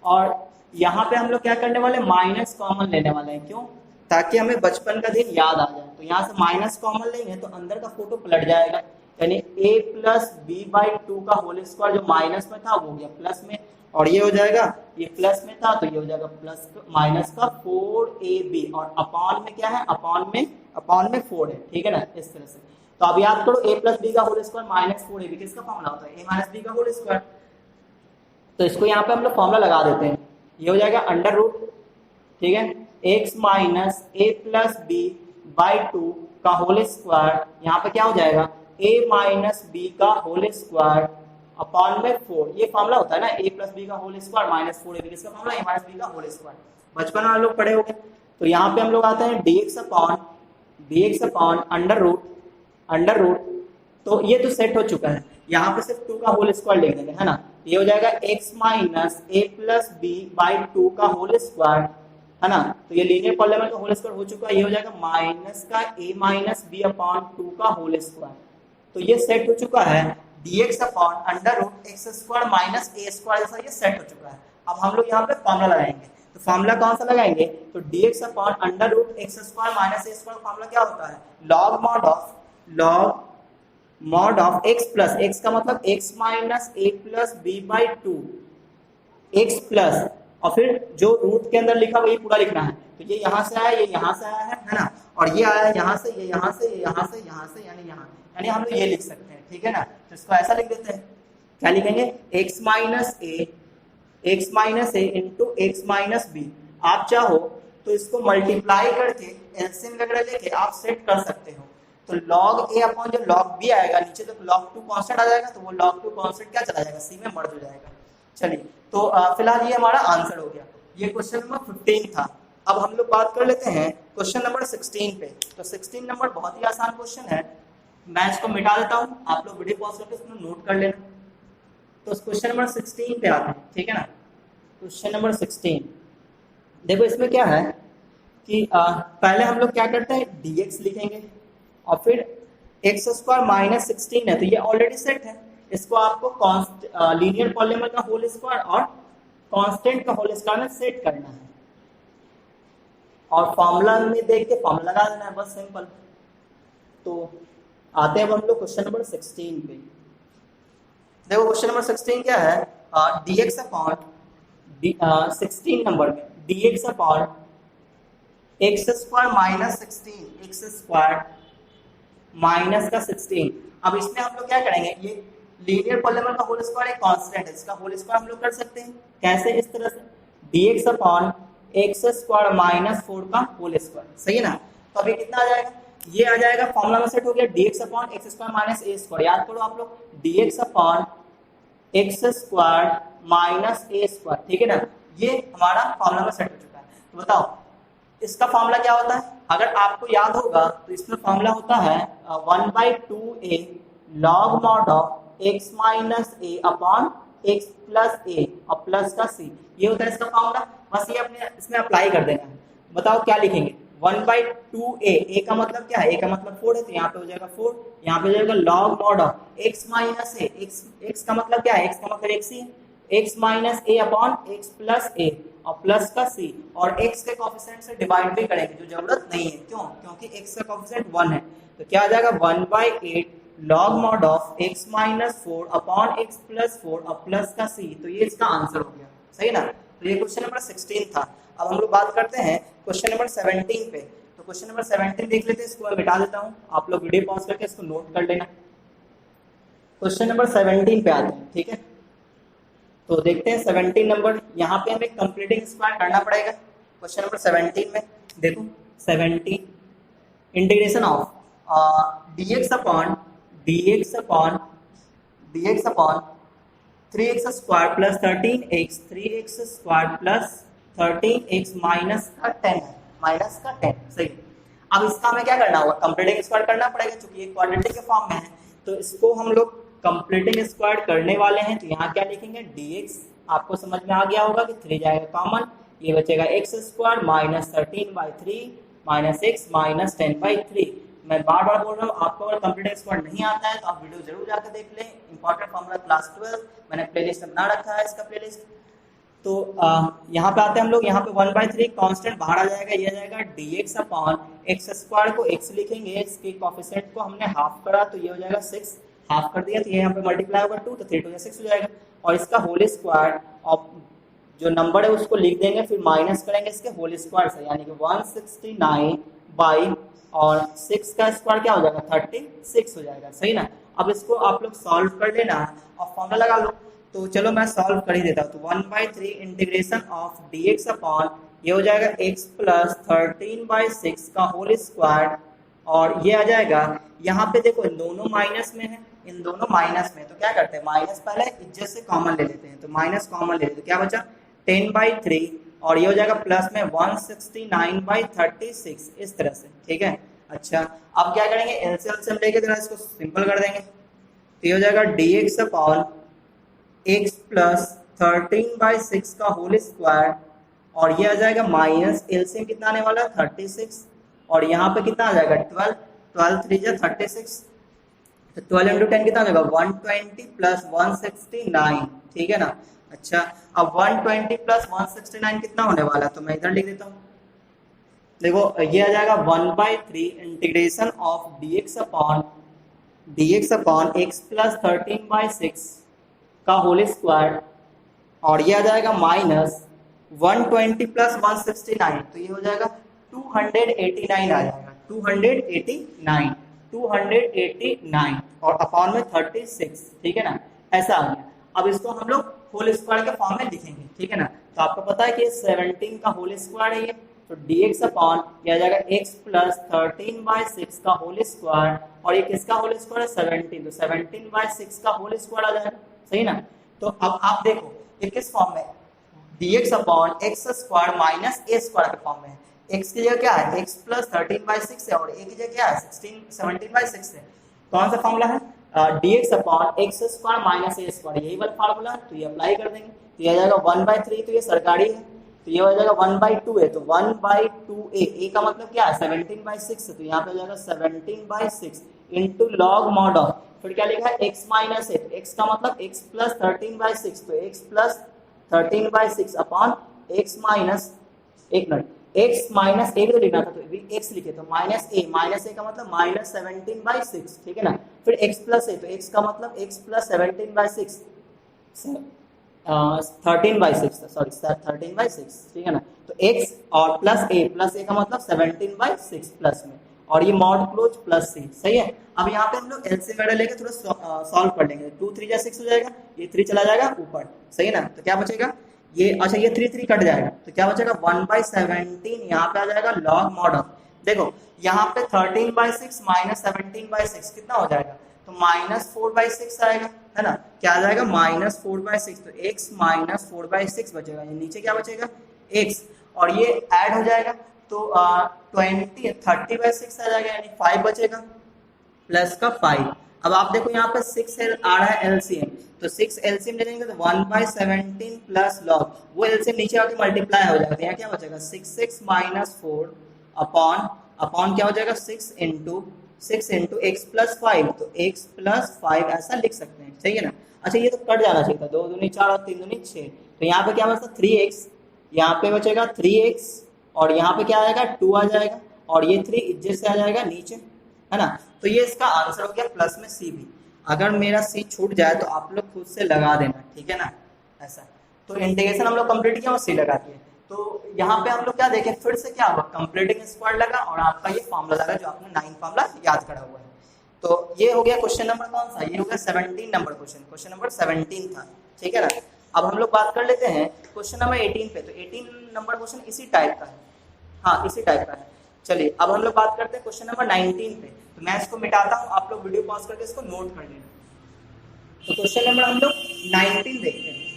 और यहाँ पे हम लोग क्या करने वाले, माइनस कॉमन लेने वाले हैं। क्यों, ताकि हमें बचपन का दिन याद आ जाए। तो यहाँ से माइनस कॉमन लेंगे तो अंदर का फोटो पलट जाएगा, यानी a प्लस बी बाई 2 का होल स्क्वायर जो माइनस में था वो हो गया प्लस में, और ये हो जाएगा, ये प्लस में था तो ये हो जाएगा प्लस माइनस का 4ab, और अपॉन में क्या है, अपॉन में 4 है, ठीक है ना, इस तरह से। तो अब याद करो, a प्लस बी का होल स्क्वायर माइनस 4ab किसका फॉर्मूला होता है, a माइनस बी का होल स्क्वायर। तो इसको यहाँ पे हम लोग फॉर्मूला लगा देते हैं। ये हो जाएगा अंडर रूट, ठीक है, x minus a plus b by 2 का होल स्क्वायर, यहाँ पे क्या हो जाएगा, a माइनस बी का होल स्क्वायर अपॉन में 4। ये फॉर्मूला होता है ना, a प्लस बी का होल स्क्वायर माइनस 4ab, किसका फॉर्मूला, a माइनस बी का होल स्क्वायर। बचपन में लोग पढ़े होंगे। तो यहाँ पे हम लोग आते हैं dx अपॉन अंडर रूट। तो तो ये तो सेट हो चुका है, यहाँ पे सिर्फ 2 का होल स्क्वायर लिख देंगे, है ना। ये हो जाएगा x minus a plus b by 2 का होल स्क्वायर, है ना। तो ये लीनियर पॉलीनॉमियल का होल स्क्वायर हो चुका है, ये हो जाएगा माइनस का a माइनस बी अपॉन 2 का होल स्क्वायर। तो ये सेट हो चुका है dx upon under root x square minus a square, जैसा ये सेट हो चुका है। अब हम लोग यहाँ पे फॉर्मूला लगाएंगे, तो फॉर्मूला कौन सा लगाएंगे, तो dx upon under root x square minus a square formula क्या होता है, log mod of x plus, x का मतलब x minus a plus b by 2 x plus, और फिर जो रूट के अंदर लिखा वही पूरा लिखना है। तो ये यहाँ से आया, ये यहाँ से आया है ना, और ये आया यहाँ से, ये यहाँ से, ये यहाँ से, यहाँ से, यानी यहाँ, यानी हम लोग ये लिख सकते हैं, ठीक है ना। तो इसको ऐसा लिख देते हैं, क्या लिखेंगे, x minus a into x minus B. आप चाहो तो इसको मल्टीप्लाई करके एलसीएम वगैरह लेके आप सेट कर सकते हो। तो log a अपॉन जो log b आएगा नीचे, तो log 2 कांस्टेंट आ जाएगा, तो वो log 2 कांस्टेंट क्या चला जाएगा, c में मर्ज हो जाएगा। चलिए, तो फिलहाल ये हमारा आंसर हो गया, ये क्वेश्चन नंबर 15 था। अब हम लोग बात कर लेते हैं क्वेश्चन नंबर 16 पे। तो 16 नंबर बहुत ही आसान क्वेश्चन है, मैं इसको मिटा देता हूँ, आप लोग वीडियो पॉज करके इसको नोट कर लेना। तो क्वेश्चन नंबर 16 पे आते हैं, ठीक है ना। क्वेश्चन नंबर 16 देखो, इसमें क्या है कि पहले हम लोग क्या करते हैं, dx लिखेंगे और फिर एक्स स्क्वायर माइनस 16 है, तो ये ऑलरेडी सेट है। इसको आपको लीनियर पॉलीनॉमियल का होल स्क्वायर और कांस्टेंट का होल स्क्वायर में सेट करना है, और फॉर्मूला में देख के फॉर्मूला लगा देना है, बस सिंपल। तो आते हैं अब हम लोग क्वेश्चन नंबर 16 पे। देखो क्वेश्चन नंबर 16 क्या है, dx अपॉन 16 नंबर में dx upon x square minus 16, x square minus का 16। अब इसमें हम लोग क्या करेंगे, ये लीनियर पॉलीनॉमियल का होल स्क्वायर एक कांस्टेंट है, इसका होल स्क्वायर हम लोग कर सकते हैं, कैसे, इस तरह से dx upon x square minus 4 का होल स्क्वायर, सही है ना। तो अभी कितना आ जाएगा, ये आ जाएगा, फॉर्मूला में सेट हो गया, dx upon x square minus a square. याद करो आप लोग, dx upon x square minus a square, ठीक है ना। ये हमारा फॉर्मूला में सेट हो चुका है। तो बताओ इसका फॉर्मूला क्या होता है, अगर आपको याद होगा तो इसमें फॉर्मूला होता है 1/2a log mod of x minus a upon x plus a और प्लस का c, ये होता है इसका फॉर्मूला। बस ये अपने इसमें अप्लाई कर देना है। बताओ क्या लिखेंगे, 1/2a, a का मतलब क्या है, a का मतलब 4 है, तो यहाँ पे हो जाएगा 4, यहाँ पे हो जाएगा log mod of x minus A, x का मतलब क्या है, x का मतलब x ही है, x minus a upon x plus a और प्लस का c, और x के कोएफिशिएंट से डिवाइड भी करेंगे, जो जरूरत नहीं है, क्यों, क्योंकि x का कोएफिशिएंट 1 है। तो क्या आ जाएगा, 1/8 log mod of x minus 4 upon x plus 4 और प्लस का c। तो ये इसका आंसर हो गया, सही ना। तो ये क्वेश्चन नंबर 16 था। अब हम लोग बात करते हैं क्वेश्चन नंबर 17 पे। तो क्वेश्चन नंबर 17 देख लेते हैं, इसको मैं मिटा देता हूँ, आप लोग वीडियो पॉज करके इसको नोट कर लेना। क्वेश्चन नंबर 17 पे आते हैं, ठीक है। तो देखते हैं 17 नंबर, यहाँ पे हमें कंप्लीटिंग स्क्वायर करना पड़ेगा। क्वेश्चन नंबर 17 में देखो, 17 integration of dx upon 3x square plus 13x 3x square plus 13x minus का 10 है, माइनस का 10, सही। अब इसका हमें क्या करना होगा, कंप्लीटिंग स्क्वायर करना पड़ेगा, क्योंकि ये क्वाड्रेटिक के फॉर्म में है। तो इसको हम लोग कंप्लीटिंग स्क्वायर करने वाले हैं। तो यहाँ क्या लिखेंगे, dx, आपको समझ में आ गया होगा कि 3 जाएगा कॉमन, ये बचेगा x square minus 13/3 minus x minus 10/3। मैं बार बार बोल रहा हूँ, आपको अगर कंप्लीटिंग स्क्वायर नहीं आता है तो आप वीडियो जरूर जाकर देख लें, इंपॉर्टेंट फॉर्मूला क्लास 12 मैंने प्लेलिस्ट में बना रखा है, इसका प्लेलिस्ट। तो यहाँ पे आते हैं हम लोग, यहाँ पे 1/3 कांस्टेंट बाहर आ जाएगा, ये आ जाएगा dx अपॉन एक्स स्क्वायर को x लिखेंगे, इसके कोएफिशिएंट को हमने हाफ करा, तो ये हो जाएगा 6, हाफ कर दिया तो ये यहाँ पे मल्टीप्लाई होगा 2, तो 3 2 6 हो जाएगा, और इसका होल स्क्वायर और जो नंबर है उसको लिख देंगे, फिर माइनस करेंगे इसके होल स्क्वायर से, यानी कि 169 बाई और 6 का स्क्वायर क्या हो जाएगा, 36 हो जाएगा, सही ना। अब इसको आप लोग सॉल्व कर लेना और फॉर्मूला लगा लो। तो चलो मैं सॉल्व कर ही देता हूँ। तो 1/3 इंटीग्रेशन ऑफ dx अपॉन ये हो जाएगा x प्लस 13/6 का होल स्क्वायर, और ये आ जाएगा, यहाँ पे देखो इन दोनों माइनस में है, इन दोनों माइनस में, तो क्या करते हैं, माइनस पहले इज्जत से कॉमन ले लेते हैं, तो माइनस कॉमन ले लेते हैं, क्या बचा 10/3, और ये हो जाएगा प्लस में 169/36, इस तरह से, ठीक है। अच्छा अब क्या करेंगे, एलसीएम लेके जरा इसको सिंपल कर देंगे। तो ये हो जाएगा dx अपॉन x प्लस 13/6 का होल स्क्वायर, और ये आ जाएगा माइनस एलसीएम कितना आने वाला है 36, और यहाँ पे कितना आ जाएगा 12, 12 3 जा 36, तो 12 इंटू 10 कितना आ जाएगा 120 प्लस 169, ठीक है ना। अच्छा, अब 120 प्लस 169 कितना होने वाला है, तो मैं इधर लिख देता हूँ। देखो ये आ जाएगा 1/3 integration of dx upon x plus 13/6 का होल स्क्वायर, और ये आ जाएगा माइनस 120 प्लस 169, तो ये हो जाएगा 289 आ जाएगा, 289 और अपॉन में 36, ठीक है ना, ऐसा आ गया। अब इसको हम लोग होल स्क्वायर के फॉर्म में लिखेंगे, ठीक है ना। तो आपको पता है कि 17 का होल स्क्वायर है ये, तो dx अपॉन ये आ जाएगा x प्लस 13/6 का होल स्क्वायर, और ये किसका होल स्क्वायर है 17, तो 17/6 का होल स्क्वायर आ जाएगा, सही ना। तो अब आप देखो ये किस फॉर्म में, dx upon x square minus a square के फॉर्म में है। x की जगह क्या है x प्लस 13/6 है, और a की जगह क्या है 17/6 है। कौन सा फॉर्मूला है dx upon x square minus a square, यही वाला फार्मूला है, तो ये अप्लाई कर देंगे। तो ये आ जाएगा 1/3, तो ये सरकारी है, तो ये हो जाएगा 1/2 है, तो 1/2a, a का मतलब क्या है 17/6 है, तो यहाँ पे हो जाएगा 17/6 इंटू लॉग मॉड ऑफ, फिर क्या लिखा है x माइनस ए, तो x का मतलब x प्लस 13/6, तो x plus 13/6 upon x minus, एक मिनट, x माइनस ए तो लिखना था, तो x लिखे, तो माइनस ए का मतलब माइनस 17/6, ठीक है ना। फिर x प्लस ए, तो x का मतलब x प्लस 17/6 13/6, सॉरी 13/6, ठीक है ना। तो x और प्लस ए का मतलब 17/6 प्लस में, और ये मॉड क्लोज प्लस सी, सही है। अब यहाँ पे हम लोग एलसीएम वगैरह लेके थोड़ा सॉल्व कर लेंगे, 2 3 जा 6 हो जाएगा, ये 3 चला जाएगा ऊपर, सही है ना। तो क्या बचेगा ये, अच्छा ये 3 3 कट जाएगा, तो क्या बचेगा 1/17 यहाँ पे आ जाएगा लॉग मॉड ऑफ, देखो यहाँ पे 13/6 माइनस 17/6 कितना हो जाएगा, तो माइनस 4/6 आएगा, है ना। क्या आ जाएगा माइनस 4/6, तो x माइनस 4/6 बचेगा, ये नीचे क्या बचेगा x, और ये ऐड हो जाएगा, तो 30/6 आ जाएगा, यानी 5 बचेगा प्लस का 5। अब आप देखो यहाँ पे 6 आ रहा है एलसीएम, तो 6 एलसीएम ले लेंगे तो 1/17 प्लस लॉग, वो एलसीएम नीचे आके मल्टीप्लाई हो जाएगा, तो यहाँ क्या बचेगा 6 माइनस 4 अपॉन क्या हो जाएगा 6 इंटू एक्स प्लस 5, तो x प्लस 5 ऐसा लिख सकते हैं, सही है ना। अच्छा ये तो कट जाना चाहिए था, 2 दूनी 4 और 3 दूनी 6, तो यहाँ पे क्या बचता 3x, यहाँ पे बचेगा 3x, और यहाँ पे क्या आएगा 2 आ जाएगा, और ये 3 इज्जत से आ जाएगा नीचे, है ना। तो ये इसका आंसर हो गया प्लस में सी भी। अगर मेरा सी छूट जाए तो आप लोग खुद से लगा देना, ठीक है ना, ऐसा। तो इंटीग्रेशन हम लोग कंप्लीट किया और सी लगा दिए। तो यहाँ पे हम लोग क्या देखें, फिर से क्या हुआ कंप्लीटिंग स्क्वायर लगा, और आपका ये फॉर्मूला लगा जो आपने 9 फॉर्मूला याद करा हुआ है। तो ये हो गया क्वेश्चन नंबर कौन सा, ये हो गया 17 नंबर क्वेश्चन नंबर 17 था, ठीक है ना। अब हम लोग बात कर लेते हैं क्वेश्चन नंबर 18 पे। तो 18 नंबर क्वेश्चन इसी टाइप का है, हाँ इसी टाइप का है। चलिए अब हम लोग बात करते हैं क्वेश्चन नंबर 19 पे। तो मैं इसको मिटाता हूँ, आप लोग वीडियो पॉज करके इसको नोट कर लेना। तो क्वेश्चन नंबर हम लोग 19 देखते हैं।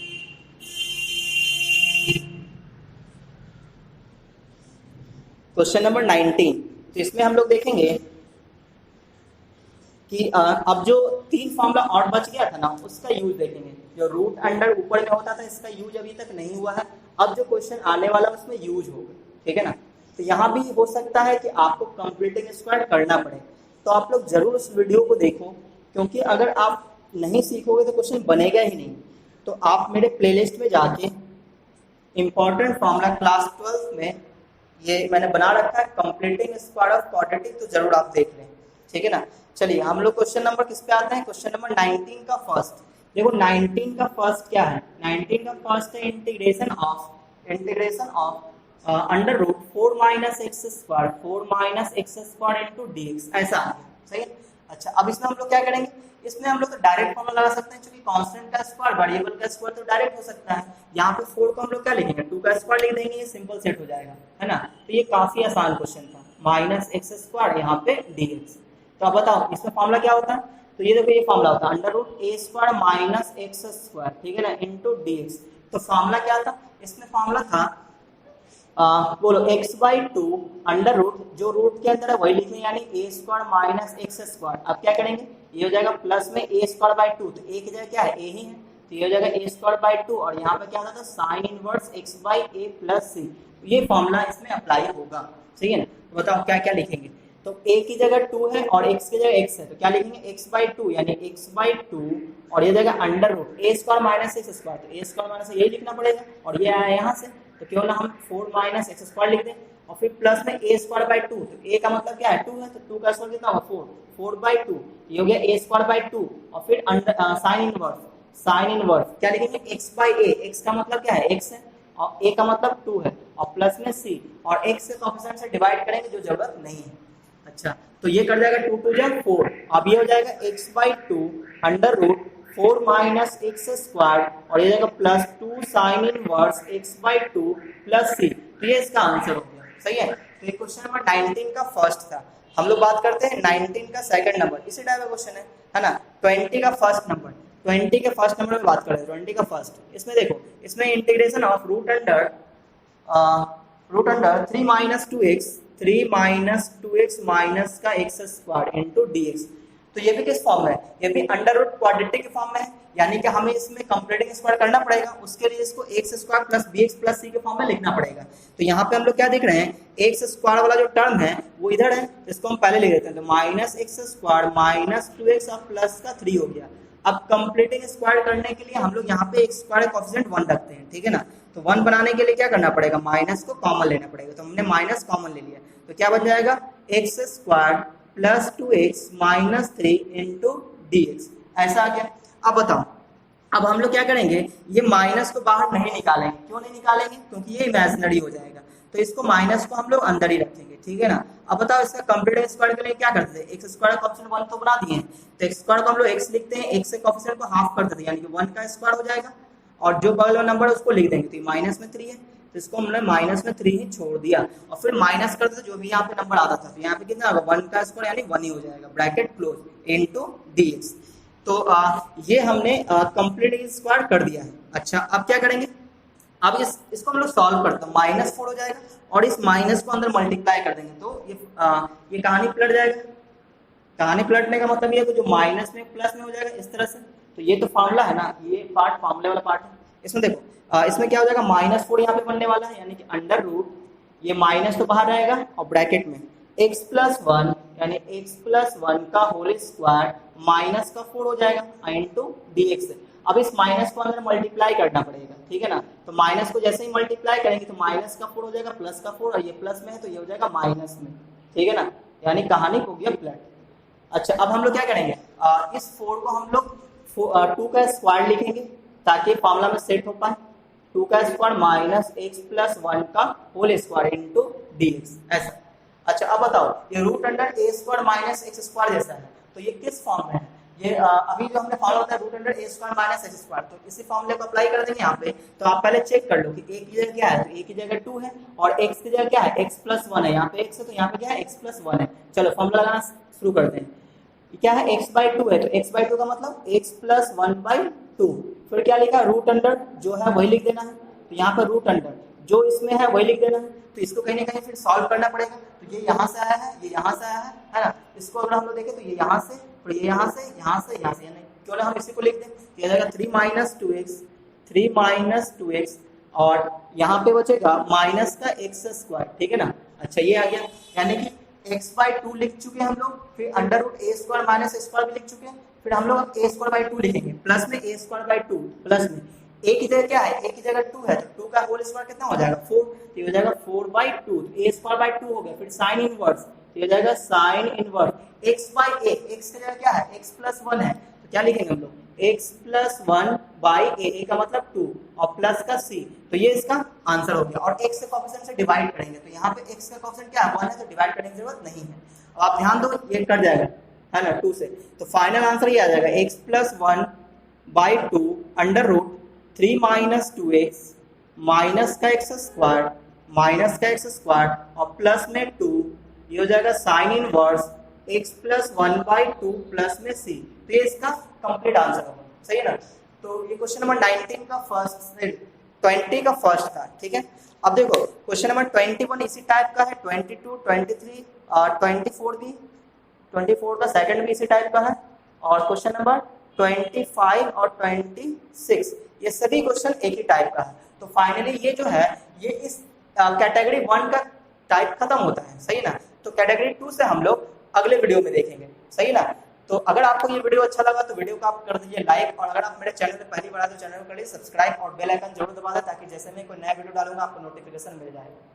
क्वेश्चन नंबर 19, तो इसमें हम लोग देखेंगे कि अब जो 3 फॉर्मूला और बच गया था ना, उसका यूज देखेंगे। जो रूट अंडर ऊपर में होता था, इसका यूज अभी तक नहीं हुआ है, अब जो क्वेश्चन आने वाला है उसमें यूज होगा, ठीक है ना। तो यहाँ भी हो सकता है कि आपको कंप्लीटिंग स्क्वायर करना पड़े, तो आप लोग जरूर उस वीडियो को देखो, क्योंकि अगर आप नहीं सीखोगे तो क्वेश्चन बनेगा ही नहीं। तो आप मेरे प्लेलिस्ट में जाके इंपॉर्टेंट फॉर्मूला क्लास 12 में ये मैंने बना रखा है, कंप्लीटिंग स्क्वायर ऑफ क्वाड्रेटिक, तो जरूर आप देख लें, ठीक है ना। चलिए हम लोग क्वेश्चन नंबर किस पे आते हैं, क्वेश्चन नंबर 19 का फर्स्ट। देखो 19 का फर्स्ट क्या है, 19 का फर्स्ट है integration of under root 4 minus x square into d x, ऐसा आ गया, सही है। अच्छा अब इसमें हम लोग क्या करेंगे, इसमें हम लोग तो डायरेक्ट फॉर्मूला लगा सकते हैं, क्योंकि कांस्टेंट का स्क्वायर वेरिएबल का स्क्वायर तो डायरेक्ट हो सकता है। यहाँ पे 4 को हम लोग क्या लिखेंगे 2 का स्क्वायर लिख देंगे, ये सिंपल सेट हो जाएगा, है ना। तो ये काफी आसान क्वेश्चन था, माइनस एक्स स्क्वायर यहाँ पे डी एक्स। तो अब बताओ इसमें फॉर्मूला क्या होता है, तो ये देखो ये फॉर्मूला होता है अंडर रूट ए स्क्वायर माइनस एक्स स्क्वायर, ठीक है ना, इंटू डी एक्स। तो फॉर्मूला क्या था, इसमें फॉर्मूला था बोलो x/2 अंडर रूट, जो रूट के अंदर है वही लिखेंगे, यानी ए स्क्वायर माइनस एक्स स्क्वायर। अब क्या करेंगे ये हो जाएगा प्लस में ए स्क्वायर बाई टू, तो ए की जगह क्या है, ए ही है, तो ये हो जाएगा ए स्क्वायर बाई टू, और यहाँ पे क्या होता था sine inverse x by a plus c, ये फॉर्मूला इसमें अप्लाई होगा, सही है ना। तो बताओ क्या क्या लिखेंगे, तो a की जगह 2 है और x की जगह x है, तो क्या लिखेंगे x बाई टू, यानी x बाई टू, और ये जगह अंडर रूट ए स्क्वायर माइनस एक्स स्क्वायर, तो ए स्क्वायर माइनस यही लिखना पड़ेगा, और ये आया यहाँ से, तो क्यों ना हम 4 माइनस एक्स स्क्वायर लिख दें, और फिर प्लस में ए स्क्वायर बाई टू, तो ए का मतलब क्या है 2 है, तो 2 का स्क्वायर कितना होगा 4, 4 बाई टू, ये हो गया ए स्क्वायर बाई टू, और फिर साइन इनवर्स क्या लिखेंगे x बाई ए, x का मतलब क्या है x है, और a का मतलब 2 है, और प्लस में c, और x से कोएफिशिएंट से डिवाइड करेंगे जो जरूरत नहीं है। अच्छा, तो ये कर जाएगा 2 2 जा 4, अब ये हो जाएगा x by two under root 4 minus x square, और ये जाएगा plus 2 sine inverse x by two plus c, तो ये इसका आंसर हो गया, सही है। तो ये क्वेश्चन नंबर 19 का फर्स्ट था। हम लोग बात करते हैं 19 का सेकंड नंबर, इसी टाइप का क्वेश्चन है ना। 20 का फर्स्ट नंबर, 20 के फर्स्ट नंबर में बात करें, 20 का फर्स्ट, इसमें देखो, इसमें integration of root under 3 minus 2x minus का x square into d x, तो ये भी किस फॉर्म में है, ये भी अंडर रूट क्वाड्रेटिक के फॉर्म में है, यानी कि हमें इसमें कंप्लीटिंग स्क्वायर करना पड़ेगा, उसके लिए इसको x square plus b x plus c के फॉर्म में लिखना पड़ेगा। तो यहाँ पे हम लोग क्या देख रहे हैं, एक्स स्क्वायर वाला जो टर्म है वो इधर है, इसको हम पहले लिख देते हैं, तो minus x square minus 2x और प्लस का 3 हो गया। अब कंप्लीटिंग स्क्वायर करने के लिए हम लोग यहाँ पे एक्स स्क्वायर कोएफिशिएंट 1 रखते हैं, ठीक है ना। तो 1 बनाने के लिए क्या करना पड़ेगा, माइनस को कॉमन लेना पड़ेगा, तो हमने माइनस कॉमन ले लिया, तो क्या बन जाएगा x square plus 2x minus 3 into d x, ऐसा आ गया। अब बताओ, अब हम लोग क्या करेंगे, ये माइनस को बाहर नहीं निकालेंगे, क्यों नहीं निकालेंगे, क्योंकि ये इमेजिनरी हो जाएगा, तो इसको माइनस को हम लोग अंदर ही रखेंगे, ठीक है ना। अब बताओ इसका कंप्लीट स्क्वायर के लिए क्या करते थे, एक्स स्क्वायर का ऑप्शन 1 तो बना दिए हैं, तो एक्स स्क्वायर को हम लोग x लिखते हैं, x से कोएफिशिएंट को हाफ कर देते हैं, यानी कि 1 का स्क्वायर हो जाएगा, और जो बगल वाला नंबर है उसको लिख देंगे, तो माइनस में 3 है, तो इसको हमने माइनस में 3 ही छोड़ दिया, और फिर माइनस करते जो भी यहाँ पे नंबर आता था, तो यहाँ पे कितना होगा 1 का स्क्वायर यानी 1 ही हो जाएगा, ब्रैकेट क्लोज इनटू dx। तो ये हमने कंप्लीट स्क्वायर कर दिया है। अच्छा, अब क्या करेंगे, अब इसको हम लोग सॉल्व करते हैं, -4 हो जाएगा, और इस माइनस को अंदर मल्टीप्लाई कर देंगे, तो ये कहानी पलट जाएगा। कहानी पलटने का मतलब ये है कि जो माइनस में प्लस में हो जाएगा इस तरह से, तो ये तो फार्मूला है ना, ये पार्ट फार्मूले वाला पार्ट है। इसमें देखो इसमें क्या हो जाएगा, -4 यहाँ पे बनने वाला है, यानी कि अंडर रूट, ये माइनस तो बाहर रहेगा, और ब्रैकेट में x प्लस 1 यानी x प्लस 1 का होल स्क्वायर माइनस का 4 हो जाएगा इंटू dx। अब इस माइनस को अंदर मल्टीप्लाई करना पड़ेगा, ठीक है ना, तो माइनस को जैसे ही मल्टीप्लाई करेंगे तो माइनस का 4 हो जाएगा प्लस का 4, और ये प्लस में है तो ये हो जाएगा माइनस में, ठीक है ना, यानी कहानी हो गया प्लट। अच्छा, अब हम लोग क्या करेंगे, इस 4 को हम लोग 2 का स्क्वायर लिखेंगे ताकि फॉर्मूला में सेट हो पाए, 2 का स्क्वायर माइनस एक्स प्लस 1 का होल स्क्वायर इंटू dx, ऐसा। अच्छा, अब बताओ, ये रूट अंडर ए स्क्वायर माइनस एक्स स्क्वायर जैसा है, तो ये किस फॉर्म में है, ये अभी जो हमने फॉर्मूला होता है रूट अंडर ए स्क्वायर माइनस एक्स स्क्वायर, तो इसी फॉर्मूले को अप्लाई कर देंगे यहाँ पे। तो आप पहले चेक कर लो कि a की जगह क्या है, तो a की जगह 2 है, और x की जगह क्या है, x प्लस 1 है, यहाँ पे x है तो यहाँ पे क्या है x प्लस 1 है। चलो फॉर्मूला लगाना शुरू करते हैं। क्या है, x बाई 2 है, तो x बाई 2 का मतलब x प्लस 1 बाई 2, फिर क्या लिखा, रूट अंडर जो है वही लिख देना है, तो यहाँ पर रूट अंडर जो इसमें है वही लिख देना है, तो इसको कहीं ना कहीं फिर सॉल्व करना पड़ेगा, तो ये यहाँ से आया है, ये यहाँ से आया है ना, इसको अगर हम लोग देखें तो ये यहाँ से, फिर ये यहाँ से, यहाँ से, यहाँ से, यानी क्यों ना हम इसी को लिख दें, तो ये जाएगा 3 माइनस 2x, और यहाँ पे बचेगा माइनस का एक्स स्क्वायर, ठीक है ना। अच्छा, ये आ गया, यानी कि x बाई 2 लिख चुके हैं हम लोग, फिर अंडर रूट ए स्क्वायर माइनस स्क्वायर भी लिख चुके हैं, फिर हम लोग अब a स्क्वायर बाई 2 लिखेंगे, प्लस में a स्क्वायर बाई 2, प्लस में a की जगह क्या है, a की जगह 2 है, तो 2 का होल स्क्वायर कितना हो जाएगा 4, तो ये हो जाएगा 4 बाई 2, तो a स्क्वायर बाई 2 हो गया, फिर साइन इनवर्स, तो ये हो जाएगा sine inverse x by a, x की जगह क्या है x प्लस 1 है, तो क्या लिखेंगे हम लोग x प्लस 1 बाई a का मतलब 2, और प्लस का c, तो ये इसका आंसर हो गया। और x से कोएफिशिएंट से डिवाइड करेंगे, तो यहाँ पे x का कोएफिशिएंट क्या है 1 है, तो डिवाइड करने की जरूरत नहीं है। अब आप ध्यान दो, ये कट जाएगा है ना 2 से, तो फाइनल आंसर ये आ जाएगा x plus 1 by 2 under root 3 minus 2x minus का एक्स स्क्वायर और प्लस में 2, ये हो जाएगा sine inverse x plus 1 by 2 plus में c, तो ये इसका कंप्लीट आंसर होगा, सही है ना। तो ये क्वेश्चन नंबर 19 का फर्स्ट 20 का फर्स्ट था, ठीक है। अब देखो क्वेश्चन नंबर 21 इसी टाइप का है, 22, 23 और 24 भी, 24 का सेकंड भी इसी टाइप का है, और क्वेश्चन नंबर 25 और 26 ये सभी क्वेश्चन एक ही टाइप का है। तो फाइनली ये जो है ये इस कैटेगरी 1 का टाइप खत्म होता है, सही ना। तो कैटेगरी 2 से हम लोग अगले वीडियो में देखेंगे, सही ना। तो अगर आपको ये वीडियो अच्छा लगा तो वीडियो को आप कर दीजिए लाइक, और अगर आप मेरे चैनल पे पहली बार आए तो चैनल को कर लीजिए सब्सक्राइब और बेल आइकन जरूर दबा दें, ताकि जैसे मैं कोई नया वीडियो डालूंगा आपको नोटिफिकेशन मिल जाएगा।